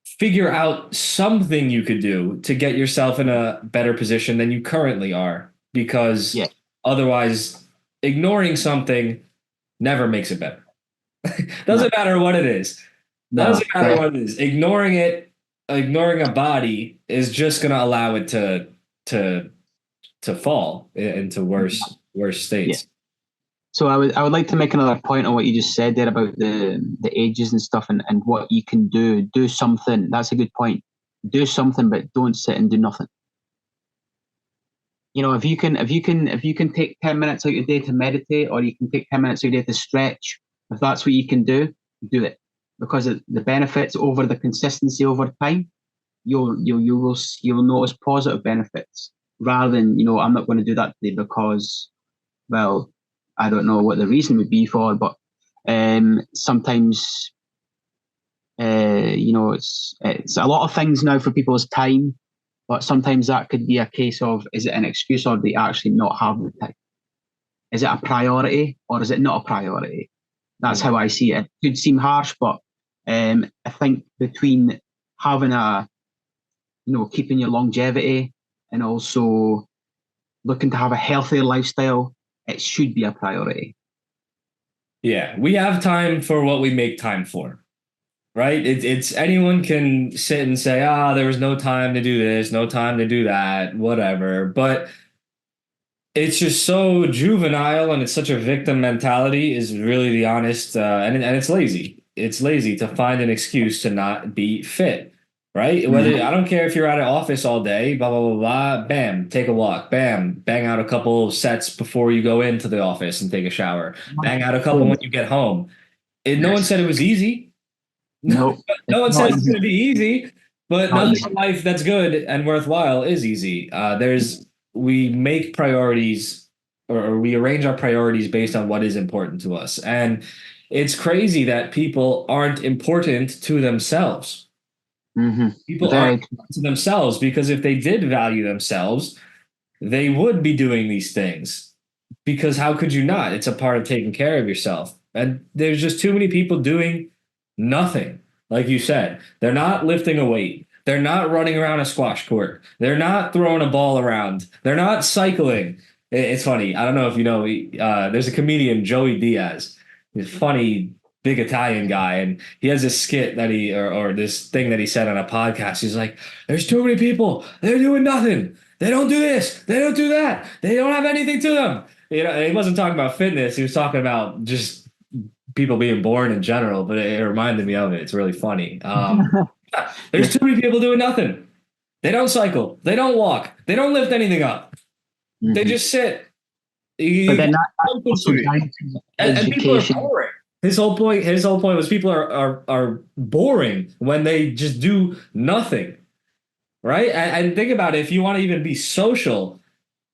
Speaker 2: figure out something you could do to get yourself in a better position than you currently are, because otherwise ignoring something never makes it better. Doesn't matter what it is. Doesn't matter what it is. Ignoring a body is just going to allow it to fall into worse states.
Speaker 1: Yeah. So I would like to make another point on what you just said there about the ages and stuff and what you can do. Do something. That's a good point. Do something, but don't sit and do nothing. If you can take 10 minutes out your day to meditate, or you can take 10 minutes out your day to stretch, if that's what you can do it, because the benefits over the consistency over time, you'll notice positive benefits rather than I'm not going to do that today because, well, I don't know what the reason would be for, but sometimes it's a lot of things now for people's time, but sometimes that could be a case of, is it an excuse or do they actually not have the time? Is it a priority or is it not a priority? That's how I see it. It could seem harsh, but I think between having keeping your longevity and also looking to have a healthier lifestyle, it should be a priority.
Speaker 2: Yeah, we have time for what we make time for, right? It's anyone can sit and say, there was no time to do this, no time to do that, whatever. But It's just so juvenile and it's such a victim mentality is really the honest, and it's lazy. It's lazy to find an excuse to not be fit, right? Whether I
Speaker 1: Mhm.
Speaker 2: don't care if you're at an office all day, blah, blah, blah, blah, bam, take a walk, bam, bang out a couple sets before you go into the office and take a shower, bang out a couple when you get home. No one
Speaker 1: Yes.
Speaker 2: said it was easy.
Speaker 1: No,
Speaker 2: No
Speaker 1: it's
Speaker 2: one
Speaker 1: not
Speaker 2: says it's
Speaker 1: easy.
Speaker 2: going to be easy, but
Speaker 1: Not
Speaker 2: nothing
Speaker 1: easy.
Speaker 2: in life that's good and worthwhile is easy. We make priorities or we arrange our priorities based on what is important to us. And it's crazy that people aren't important to themselves.
Speaker 1: Hmm.
Speaker 2: People aren't
Speaker 1: Very.
Speaker 2: important to themselves because if they did value themselves, they would be doing these things. Because how could you not? It's a part of taking care of yourself. And there's just too many people doing nothing. Like you said, they're not lifting a weight. They're not running around a squash court. They're not throwing a ball around. They're not cycling. It's funny. I don't know if you know, there's a comedian, Joey Diaz. He's a funny, big Italian guy. And he has this skit that or this thing that he said on a podcast. He's like, there's too many people. They're doing nothing. They don't do this. They don't do that. They don't have anything to them. He wasn't talking about fitness. He was talking about just people being born in general, but it reminded me of it. It's really funny. There's
Speaker 1: Yeah.
Speaker 2: too many people doing nothing. They don't cycle. They don't walk. They don't lift anything up. They
Speaker 1: Hmm.
Speaker 2: just sit.
Speaker 1: But
Speaker 2: You
Speaker 1: then
Speaker 2: got
Speaker 1: that
Speaker 2: something
Speaker 1: also
Speaker 2: to
Speaker 1: ties to
Speaker 2: and people are
Speaker 1: education.
Speaker 2: boring. His whole point was people are boring when they just do nothing, right? And think about it. If you want to even be social,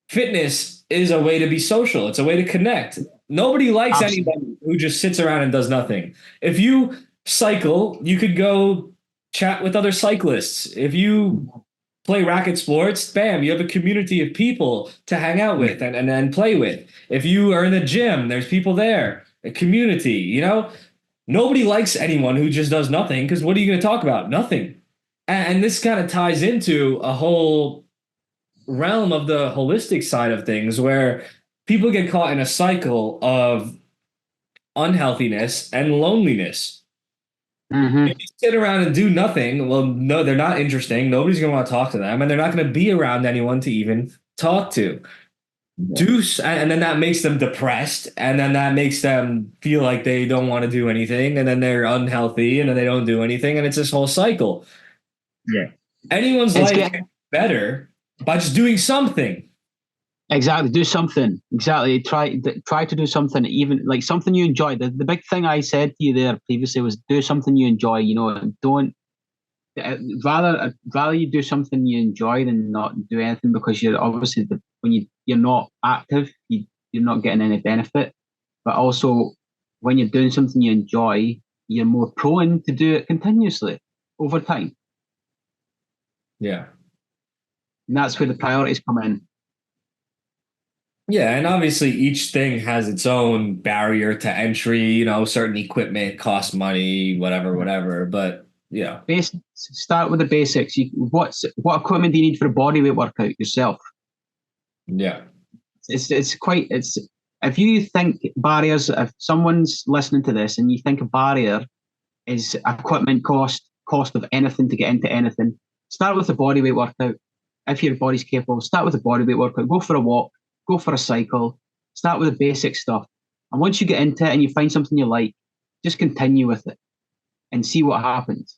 Speaker 2: fitness is a way to be social. It's a way to connect. Nobody likes
Speaker 1: Absolutely.
Speaker 2: anybody who just sits around and does nothing. If you cycle, you could go chat with other cyclists. If you play racket sports, bam, you have a community of people to hang out with and play with. If you are in the gym, there's people there, a community, Nobody likes anyone who just does nothing because what are you going to talk about? Nothing. And this kind of ties into a whole realm of the holistic side of things where people get caught in a cycle of unhealthiness and loneliness.
Speaker 1: Hmm.
Speaker 2: If you sit around and do nothing, well, no, they're not interesting. Nobody's going to want to talk to them, and they're not going to be around anyone to even talk to. And then that makes them depressed, and then that makes them feel like they don't want to do anything, and then they're unhealthy, and then they don't do anything, and it's this whole cycle.
Speaker 1: Yeah.
Speaker 2: Anyone's
Speaker 1: It's
Speaker 2: life can
Speaker 1: getting
Speaker 2: be better by just doing something.
Speaker 1: exactly do something. Exactly. Try to do something, even like something you enjoy. The big thing I said to you there previously was do something you enjoy, and don't rather you do something you enjoy than not do anything because you're obviously when you're not active, you're not getting any benefit. But also when you're doing something you enjoy, you're more prone to do it continuously over time.
Speaker 2: Yeah.
Speaker 1: And that's where the priorities come in.
Speaker 2: Yeah, and obviously each thing has its own barrier to entry. Certain equipment costs money, whatever, whatever. But yeah,
Speaker 1: Basics. Start with the basics. What equipment do you need for a bodyweight workout yourself?
Speaker 2: yeah,
Speaker 1: It's quite it's if you think barriers, if someone's listening to this and you think a barrier is equipment cost of anything to get into anything, start with a bodyweight workout. If your body's capable, start with a bodyweight workout. Go for a walk, go for a cycle, start with the basic stuff. And once you get into it and you find something you like, just continue with it and see what happens.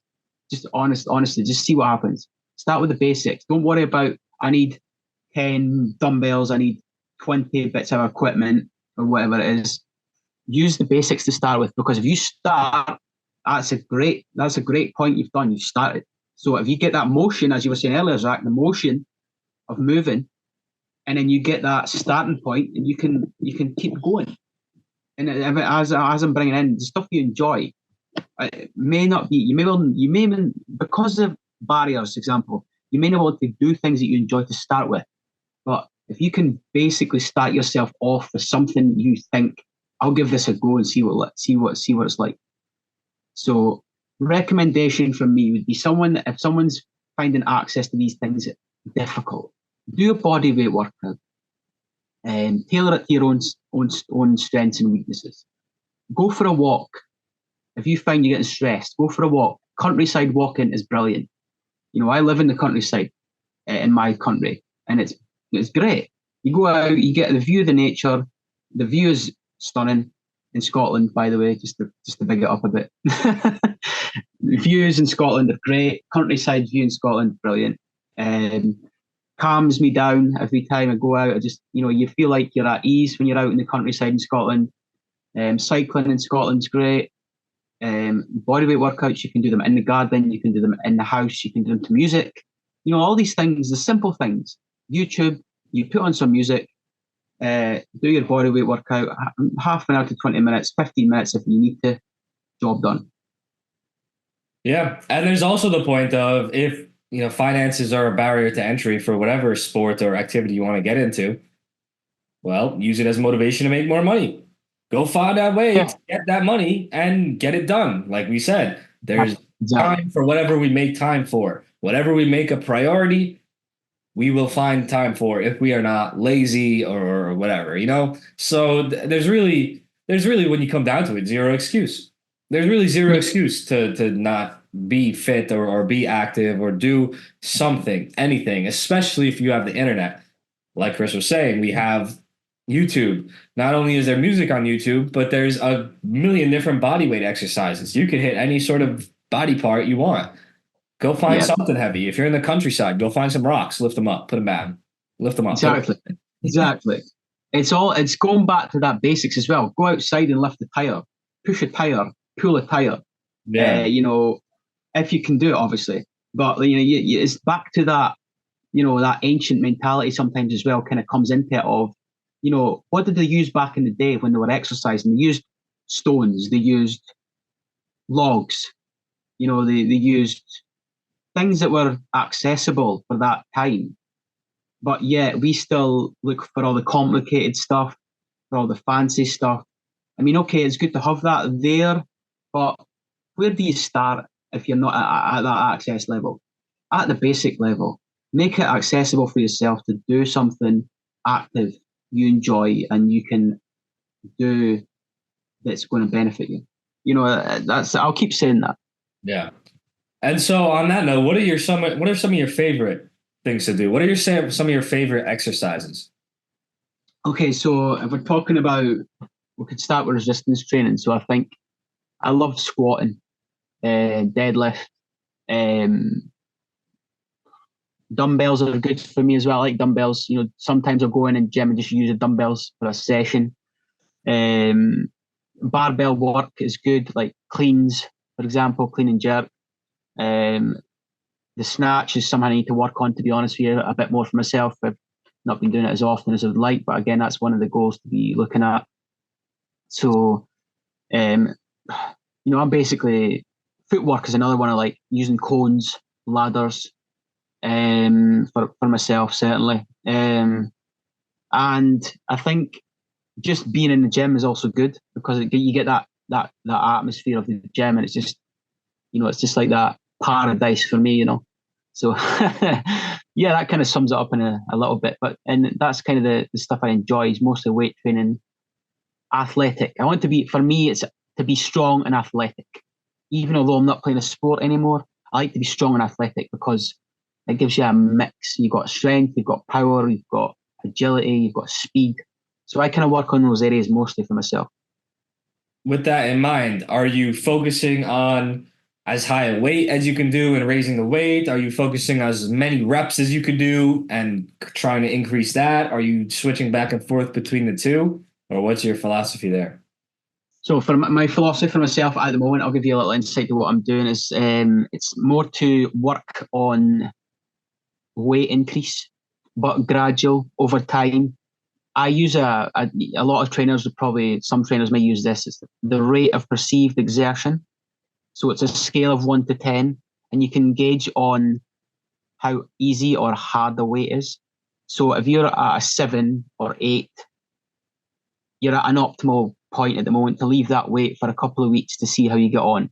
Speaker 1: Just honestly, just see what happens. Start with the basics. Don't worry about I need 10 dumbbells, I need 20 bits of equipment or whatever it is. Use the basics to start with because if you start, that's a great point you've done. You've started. So if you get that motion, as you were saying earlier, Zach, the motion of moving, and then you get that starting point, and you can keep going. And as I'm bringing in the stuff you enjoy, it may not be you may even because of barriers, for example, you may not want to do things that you enjoy to start with. But if you can basically start yourself off with something you think, I'll give this a go and see what it's like. So recommendation from me would be if someone's finding access to these things difficult, do a body weight workout and tailor it to your own strengths and weaknesses. Go for a walk. If you find you're getting stressed, go for a walk. Countryside walking is brilliant. I live in the countryside in my country, and it's great. You go out, you get the view of the nature. The view is stunning in Scotland, by the way, just to big it up a bit. The views in Scotland are great. Countryside view in Scotland, brilliant. Um, Calms me down every time I go out. I just, you feel like you're at ease when you're out in the countryside in Scotland. Cycling in Scotland's great. Bodyweight workouts, you can do them in the garden, you can do them in the house, you can do them to music. All these things, the simple things. YouTube, you put on some music, do your bodyweight workout, half an hour to 20 minutes, 15 minutes if you need to, job done.
Speaker 2: Yeah. And there's also the point of if, finances are a barrier to entry for whatever sport or activity you want to get into, well, use it as motivation to make more money. Go find that way
Speaker 1: Yeah,
Speaker 2: to get that money and get it done. Like we said, there's
Speaker 1: exactly.
Speaker 2: time for whatever we make time for. Whatever we make a priority, we will find time for if we are not lazy or whatever. So there's really when you come down to it, zero excuse. There's really zero
Speaker 1: Yeah,
Speaker 2: excuse to not be fit or be active or do something, anything, especially if you have the internet. Like Chris was saying, we have YouTube. Not only is there music on YouTube, but there's a million different body weight exercises. You can hit any sort of body part you want. Go find
Speaker 1: yeah,
Speaker 2: something heavy. If you're in the countryside, go find some rocks, lift them up, put them down, lift them up.
Speaker 1: exactly. Exactly. It's going back to that basics as well. Go outside and lift the tire, push a tire, pull a tire.
Speaker 2: Yeah.
Speaker 1: If you can do it, obviously. But it's back to that, that ancient mentality sometimes as well, kind of comes into it of, what did they use back in the day when they were exercising? They used stones, they used logs, they used things that were accessible for that time. But yet we still look for all the complicated stuff, for all the fancy stuff. I mean, okay, it's good to have that there, but where do you start if you're not at that access level? At the basic level, make it accessible for yourself to do something active you enjoy and you can do that's going to benefit you. I'll keep saying that.
Speaker 2: Yeah. And so on that note, what are some of your favorite things to do? What are some of your favorite exercises?
Speaker 1: Okay, so if we're talking about, we could start with resistance training. So I think I love squatting, deadlift, um, dumbbells are good for me as well. I like dumbbells. Sometimes I'll go in and gym and just use the dumbbells for a session. Um, Barbell work is good, like cleans, for example, clean and jerk. Um, the snatch is something I need to work on, to be honest with you, a bit more for myself. I've not been doing it as often as I would like, but again, that's one of the goals to be looking at. So, um, I'm basically, footwork is another one I like, using cones, ladders, for myself, certainly. And I think just being in the gym is also good because you get that atmosphere of the gym, and it's just like that paradise for me. So yeah, that kind of sums it up in a little bit. And that's kind of the stuff I enjoy is mostly weight training, athletic. For me, it's to be strong and athletic. Even although I'm not playing a sport anymore, I like to be strong and athletic because it gives you a mix. You've got strength, you've got power, you've got agility, you've got speed. So I kind of work on those areas mostly for myself.
Speaker 2: With that in mind, are you focusing on as high a weight as you can do and raising the weight? Are you focusing on as many reps as you can do and trying to increase that? Are you switching back and forth between the two? Or what's your philosophy there?
Speaker 1: So for my philosophy for myself at the moment, I'll give you a little insight to what I'm doing. Is it's more to work on weight increase, but gradual over time. I use a lot of trainers would probably, some trainers may use this. It's the rate of perceived exertion. So it's a scale of 1 to 10, and you can gauge on how easy or hard the weight is. So if you're at a 7 or 8, you're at an optimal point at the moment to leave that weight for a couple of weeks to see how you get on.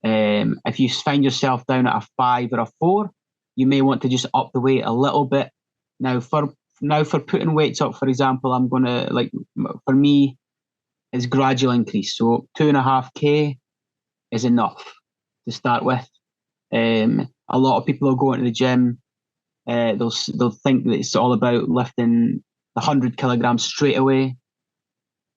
Speaker 1: If you find yourself down at a 5 or a 4, you may want to just up the weight a little bit. Now for putting weights up, for example, I'm gonna for me, it's gradual increase. So 2.5K is enough to start with. A lot of people will go into the gym. They'll think that it's all about lifting the 100 kilograms straight away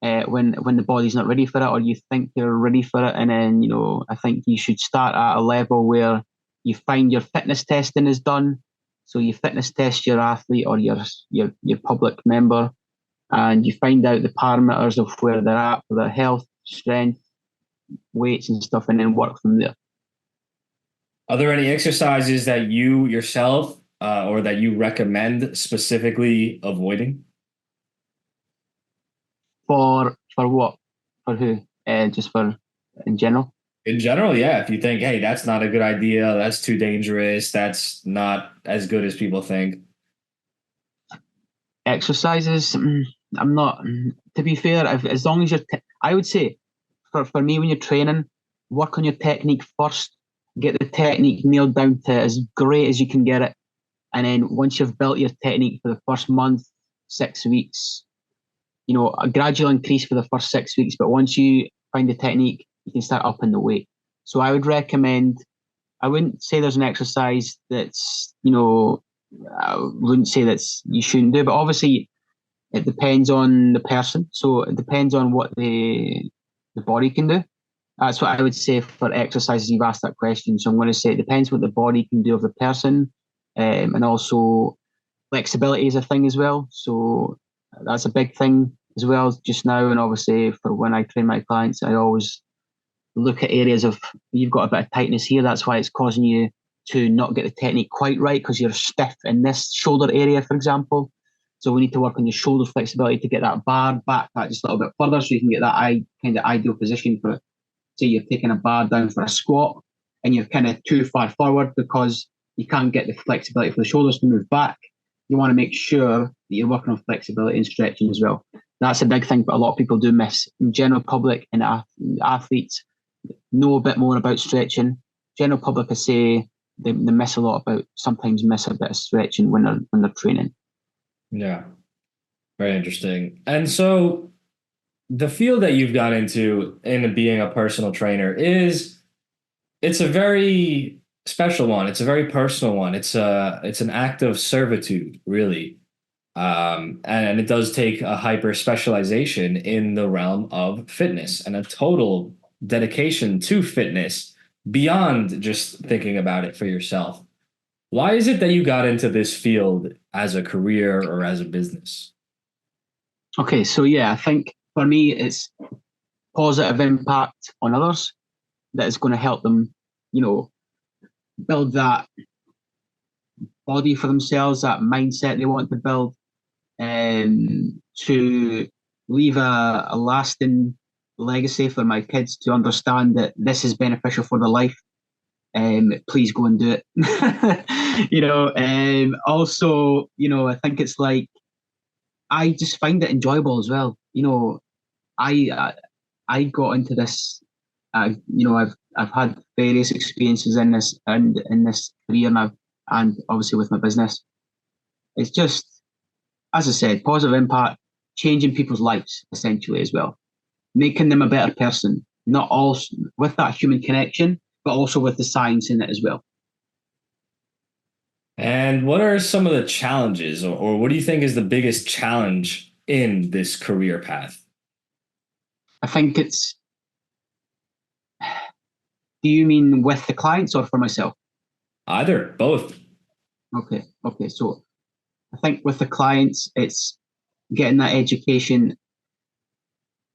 Speaker 1: when the body's not ready for it, or you think you're ready for it. And then, I think you should start at a level where you find your fitness testing is done. So you fitness test your athlete or your public member, and you find out the parameters of where they're at for their health, strength, weights and stuff, and then work from there.
Speaker 2: Are there any exercises that you yourself or that you recommend specifically avoiding?
Speaker 1: For what? For who? Just for in general?
Speaker 2: In general, yeah. If you think, hey, that's not a good idea, that's too dangerous, that's not as good as people think.
Speaker 1: Exercises, I'm not, to be fair, as long as I would say, for me, when you're training, work on your technique first, get the technique nailed down to as great as you can get it. And then once you've built your technique for the first month, 6 weeks, a gradual increase for the first 6 weeks. But once you find the technique, you can start upping the weight. So I would recommend, I wouldn't say there's an exercise that's, I wouldn't say that's you shouldn't do, but obviously it depends on the person. So it depends on what the body can do. That's what I would say for exercises. You've asked that question, so I'm going to say it depends what the body can do of the person, and also flexibility is a thing as well. So that's a big thing as well just now. And obviously, for when I train my clients, I always look at areas of you've got a bit of tightness here. That's why it's causing you to not get the technique quite right because you're stiff in this shoulder area, for example. So we need to work on your shoulder flexibility to get that bar back that just a little bit further so you can get that kind of ideal position for, say you're taking a bar down for a squat and you're kind of too far forward because you can't get the flexibility for the shoulders to move back. You want to make sure that you're working on flexibility and stretching as well. That's a big thing, but a lot of people do miss. In general public and athletes know a bit more about stretching. General public, I say, they sometimes miss a bit of stretching when they're training.
Speaker 2: Yeah, very interesting. And so the field that you've got into in being a personal trainer it's a very special one. It's a very personal one. It's an act of servitude, really. And it does take a hyper specialization in the realm of fitness and a total dedication to fitness beyond just thinking about it for yourself. Why is it that you got into this field as a career or as a business?
Speaker 1: Okay, so yeah, I think for me, it's positive impact on others that is going to help them, build that body for themselves, that mindset they want to build, to leave a lasting legacy for my kids to understand that this is beneficial for their life. Please go and do it. Also, I think it's like, I just find it enjoyable as well. I got into this. I've had various experiences in this and in this career now, and obviously with my business. It's just, as I said, positive impact, changing people's lives essentially as well, making them a better person. Not all with that human connection, but also with the science in it as well.
Speaker 2: And what are some of the challenges, or what do you think is the biggest challenge in this career path?
Speaker 1: I think do you mean with the clients or for myself?
Speaker 2: Either, both.
Speaker 1: Okay. So I think with the clients, it's getting that education,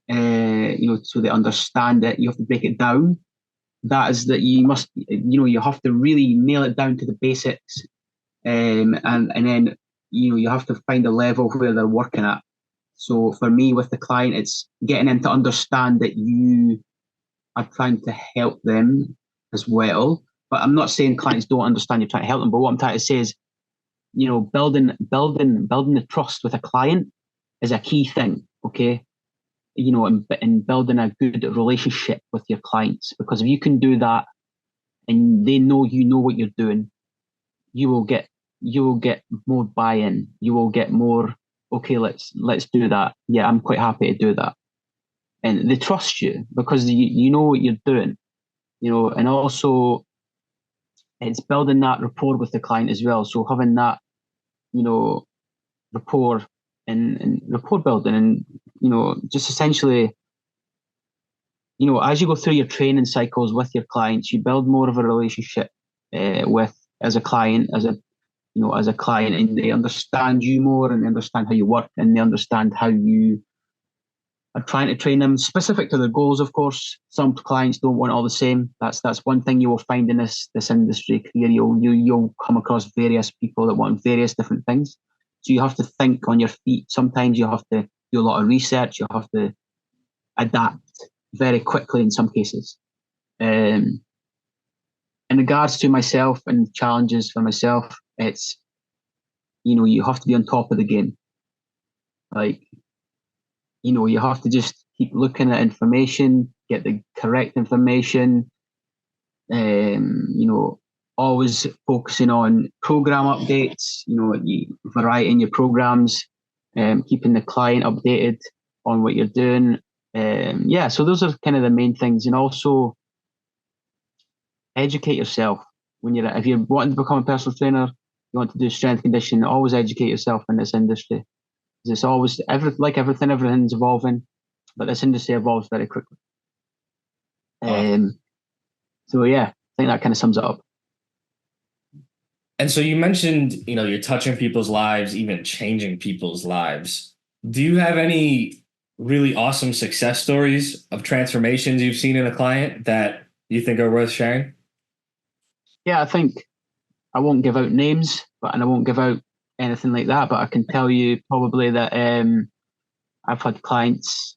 Speaker 1: so they understand it. You have to break it down. That is that you must, you have to really nail it down to the basics. And then, you have to find a level where they're working at. So for me, with the client, it's getting them to understand that you are trying to help them as well. But I'm not saying clients don't understand you're trying to help them. But what I'm trying to say is, building the trust with a client is a key thing. Okay. And building a good relationship with your clients, because if you can do that and they know what you're doing, you will get more buy-in. You will get more, okay, let's do that. Yeah, I'm quite happy to do that. And they trust you because you know what you're doing, and also it's building that rapport with the client as well. So having that, rapport and rapport building, and just essentially, as you go through your training cycles with your clients, you build more of a relationship with as a client, as a client, and they understand you more, and they understand how you work, and they understand how you are trying to train them specific to their goals. Of course, some clients don't want all the same. That's one thing you will find in this industry career. You'll come across various people that want various different things. So you have to think on your feet. Sometimes you have to do a lot of research. You have to adapt very quickly in some cases. In regards to myself and challenges for myself, it's, you have to be on top of the game. Like, you have to just keep looking at information, get the correct information, always focusing on program updates, variety in your programs, keeping the client updated on what you're doing. So those are kind of the main things. And also educate yourself if you're wanting to become a personal trainer, you want to do strength conditioning, always educate yourself in this industry. It's always everything's evolving, but this industry evolves very quickly. So yeah, I think that kind of sums it up.
Speaker 2: And so you mentioned, you're touching people's lives, even changing people's lives. Do you have any really awesome success stories of transformations you've seen in a client that you think are worth sharing?
Speaker 1: Yeah, I think I won't give out names, and I won't give out anything like that, but I can tell you probably that I've had clients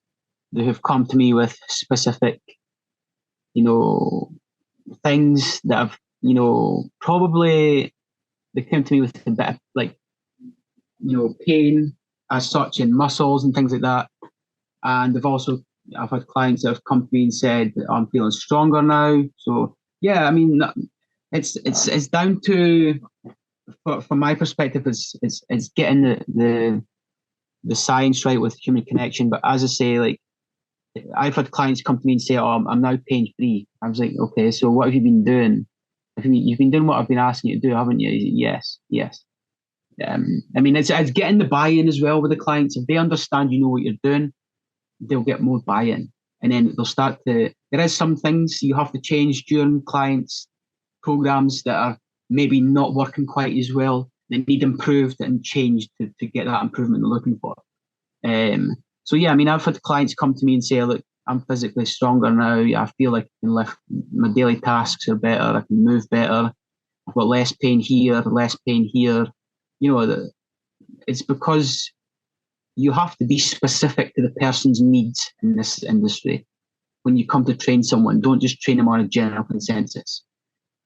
Speaker 1: who have come to me with specific, things that have, probably they came to me with a bit of like, pain as such in muscles and things like that. And I've had clients that have come to me and said, I'm feeling stronger now. So yeah, I mean, it's down to, from my perspective, it's getting the science right with human connection. But as I say, like, I've had clients come to me and say, "Oh, I'm now pain free." I was like, "Okay, so what have you been doing? You've been doing what I've been asking you to do, haven't you?" Yes. I mean, it's getting the buy-in as well with the clients. If they understand what you're doing, they'll get more buy-in, and then they'll start to. There is some things you have to change during clients' programs that are maybe not working quite as well. They need improved and changed to get that improvement they're looking for. So yeah, I mean, I've had clients come to me and say, look, I'm physically stronger now. I feel like I can lift, my daily tasks are better. I can move better. I've got less pain here, less pain here. It's because you have to be specific to the person's needs in this industry. When you come to train someone, don't just train them on a general consensus.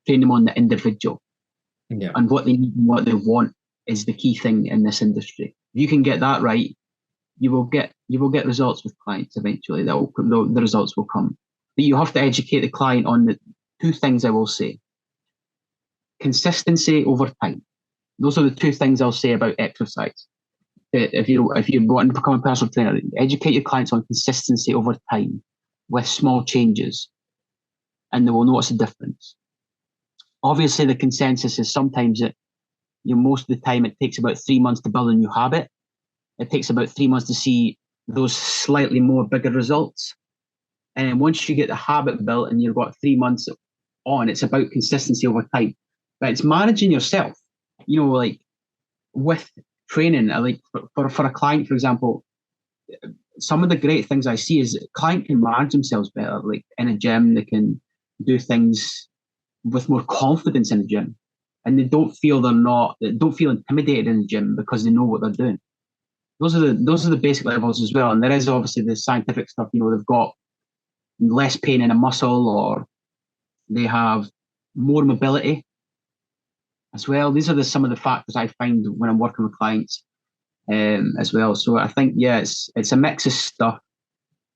Speaker 1: Train them on the individual.
Speaker 2: Yeah.
Speaker 1: And what they need and what they want is the key thing in this industry. If you can get that right, you will get results with clients eventually. The results will come. But you have to educate the client on the two things I will say. Consistency over time. Those are the two things I'll say about exercise. If you want to become a personal trainer, educate your clients on consistency over time with small changes, and they will notice a difference. Obviously, the consensus is sometimes that most of the time it takes about 3 months to build a new habit. It takes about 3 months to see those slightly more bigger results. And once you get the habit built and you've got 3 months on, it's about consistency over time. But it's managing yourself, like with training. Like for a client, for example, some of the great things I see is a client can manage themselves better. Like in a gym, they can do things with more confidence in the gym, and they don't feel intimidated in the gym because they know what they're doing. Those are the basic levels as well. And there is obviously the scientific stuff. They've got less pain in a muscle, or they have more mobility as well. These are some of the factors I find when I'm working with clients as well. So I think, yeah, it's a mix of stuff,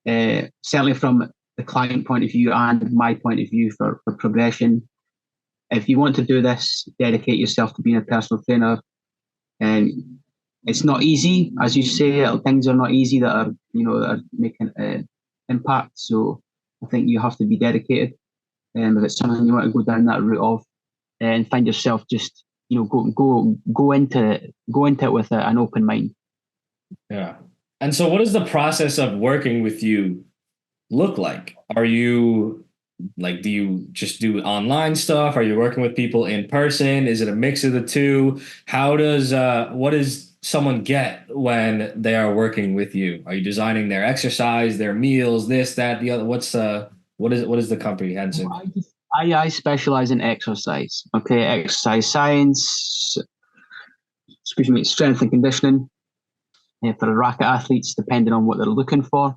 Speaker 1: certainly from the client point of view and my point of view for progression. If you want to do this, dedicate yourself to being a personal trainer. And it's not easy, as you say. Things are not easy that are making an impact. So I think you have to be dedicated. And if it's something you want to go down that route of, and find yourself just go into it with an open mind.
Speaker 2: Yeah. And so what does the process of working with you look like? Are you like, do you just do online stuff? Are you working with people in person? Is it a mix of the two? What does someone get when they are working with you? Are you designing their exercise, their meals, this, that, the other? What is the comprehensive?
Speaker 1: I specialize in exercise. Okay, exercise science, excuse me, strength and conditioning for the racket athletes, depending on what they're looking for.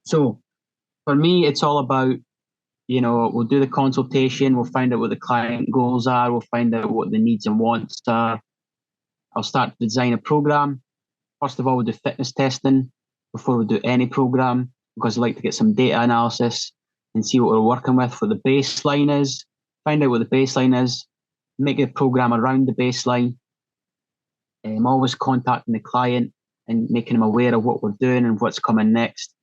Speaker 1: So for me, it's all about, we'll do the consultation, we'll find out what the client goals are, we'll find out what the needs and wants are. I'll start to design a program. First of all, we'll do fitness testing before we do any program, because I like to get some data analysis and see what we're working with, what the baseline is, find out what the baseline is, make a program around the baseline. I'm always contacting the client and making them aware of what we're doing and what's coming next.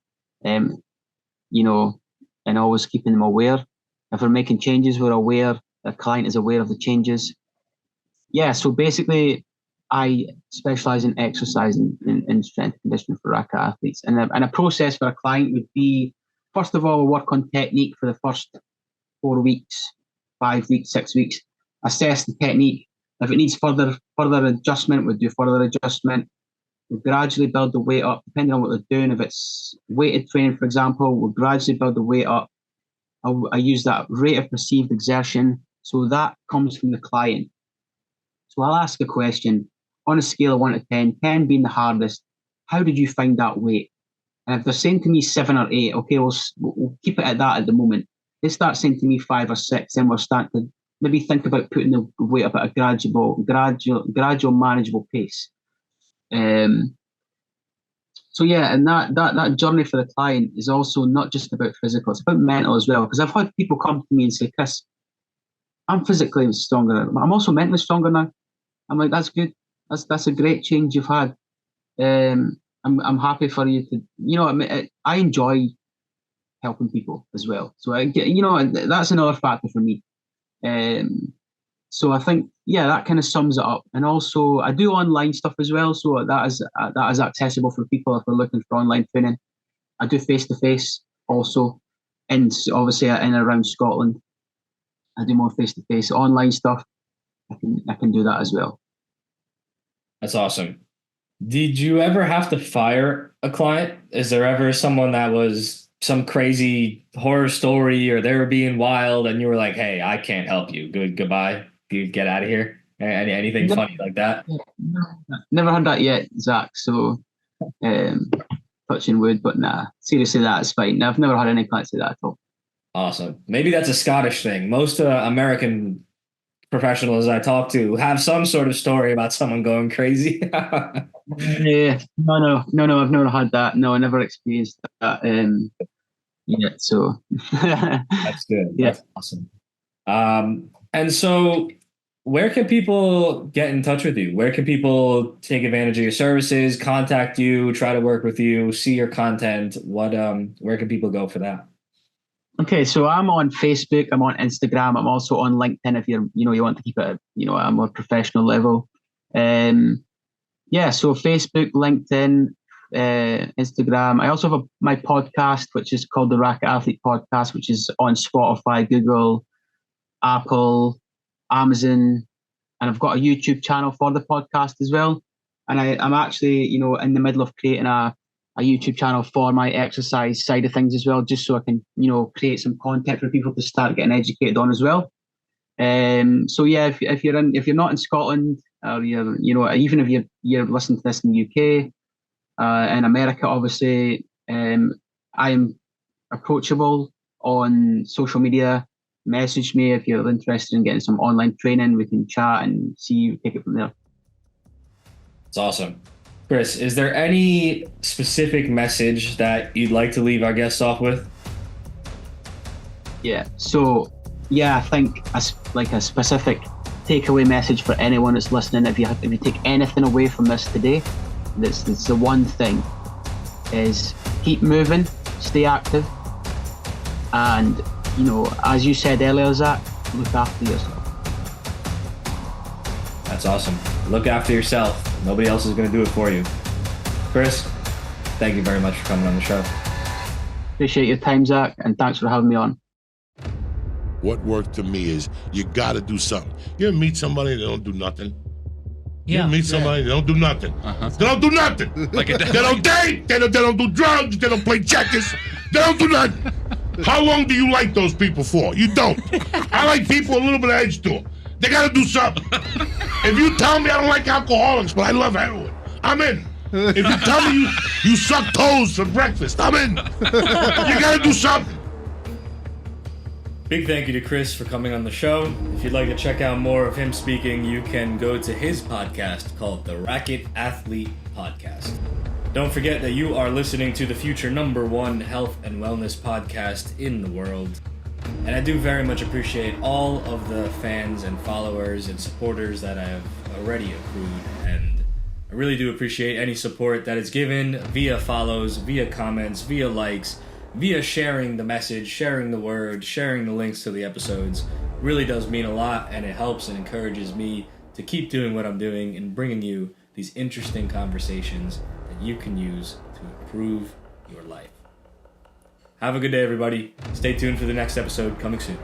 Speaker 1: You know, and always keeping them aware. If we're making changes, we're aware, the client is aware of the changes. Yeah, so basically, I specialize in exercise and strength and conditioning for racket athletes. And a process for a client would be, first of all, we'll work on technique for the first 4 weeks, 5 weeks, 6 weeks, assess the technique. If it needs further adjustment, we'll do further adjustment. We'll gradually build the weight up, depending on what they're doing. If it's weighted training, for example, we'll gradually build the weight up. I use that rate of perceived exertion. So that comes from the client. So I'll ask a question on a scale of 1 to 10, 10 being the hardest. How did you find that weight? And if they're saying to me 7 or 8, okay, we'll keep it at that at the moment. They start saying to me 5 or 6, then we're starting to maybe think about putting the weight up at a gradual, manageable pace. So yeah, and that journey for the client is also not just about physical; it's about mental as well. Because I've had people come to me and say, "Chris, I'm physically stronger. I'm also mentally stronger now." I'm like, "That's good. That's a great change you've had. I'm happy for you to, I enjoy helping people as well. So that's another factor for me. So I think, yeah, that kind of sums it up. And also, I do online stuff as well, so that is accessible for people if they're looking for online training. I do face to face also, and obviously in and around Scotland, I do more face to face. Online stuff, I can do that as well.
Speaker 2: That's awesome. Did you ever have to fire a client? Is there ever someone that was some crazy horror story, or they were being wild and you were like, "Hey, I can't help you. Goodbye. You get out of here." Anything funny like that?
Speaker 1: Never had that yet, Zach. So, touching wood, but nah. Seriously, that's fine. I've never had any clients say that at all.
Speaker 2: Awesome. Maybe that's a Scottish thing. Most American professionals I talk to have some sort of story about someone going crazy.
Speaker 1: Yeah, no. I've never had that. No, I never experienced that yet. So
Speaker 2: That's good.
Speaker 1: Yeah.
Speaker 2: That's awesome. And so, where can people get in touch with you? Where can people take advantage of your services, contact you, try to work with you, see your content? Where can people go for that?
Speaker 1: Okay, so I'm on Facebook, I'm on Instagram, I'm also on LinkedIn if you want to keep it at a more professional level. Yeah, so Facebook, LinkedIn, Instagram. I also have my podcast, which is called the Racquet Athlete Podcast, which is on Spotify, Google, Apple, Amazon, and I've got a YouTube channel for the podcast as well. And I'm actually, in the middle of creating a YouTube channel for my exercise side of things as well, just so I can, create some content for people to start getting educated on as well. So yeah, if you're not in Scotland, or you're, even if you're listening to this in the UK, in America, obviously, I am approachable on social media. Message me if you're interested in getting some online training. We can chat and take it from there.
Speaker 2: It's awesome. Chris, is there any specific message that you'd like to leave our guests off with?
Speaker 1: Yeah. So, I think a specific takeaway message for anyone that's listening, if you take anything away from this today, that's the one thing, is keep moving, stay active, and, as you said earlier, Zach, look after yourself.
Speaker 2: That's awesome. Look after yourself. Nobody else is going to do it for you. Chris, thank you very much for coming on the show.
Speaker 1: Appreciate your time, Zach, and thanks for having me on.
Speaker 3: What worked to me is you got to do something. You ever meet somebody that don't do nothing? You ever meet somebody that don't do nothing? They don't do nothing. They don't date. They don't do drugs. They don't play checkers. They don't do nothing. How long do you like those people for? You don't. I like people with a little bit of edge to them. They got to do something. If you tell me I don't like alcoholics, but I love heroin, I'm in. If you tell me you suck toes for breakfast, I'm in. You got to do something.
Speaker 2: Big thank you to Chris for coming on the show. If you'd like to check out more of him speaking, you can go to his podcast called the Racquet Athlete Podcast. Don't forget that you are listening to the future #1 health and wellness podcast in the world. And I do very much appreciate all of the fans and followers and supporters that I have already accrued. And I really do appreciate any support that is given via follows, via comments, via likes, via sharing the message, sharing the word, sharing the links to the episodes. Really does mean a lot, and it helps and encourages me to keep doing what I'm doing and bringing you these interesting conversations that you can use to improve your life. Have a good day, everybody. Stay tuned for the next episode coming soon.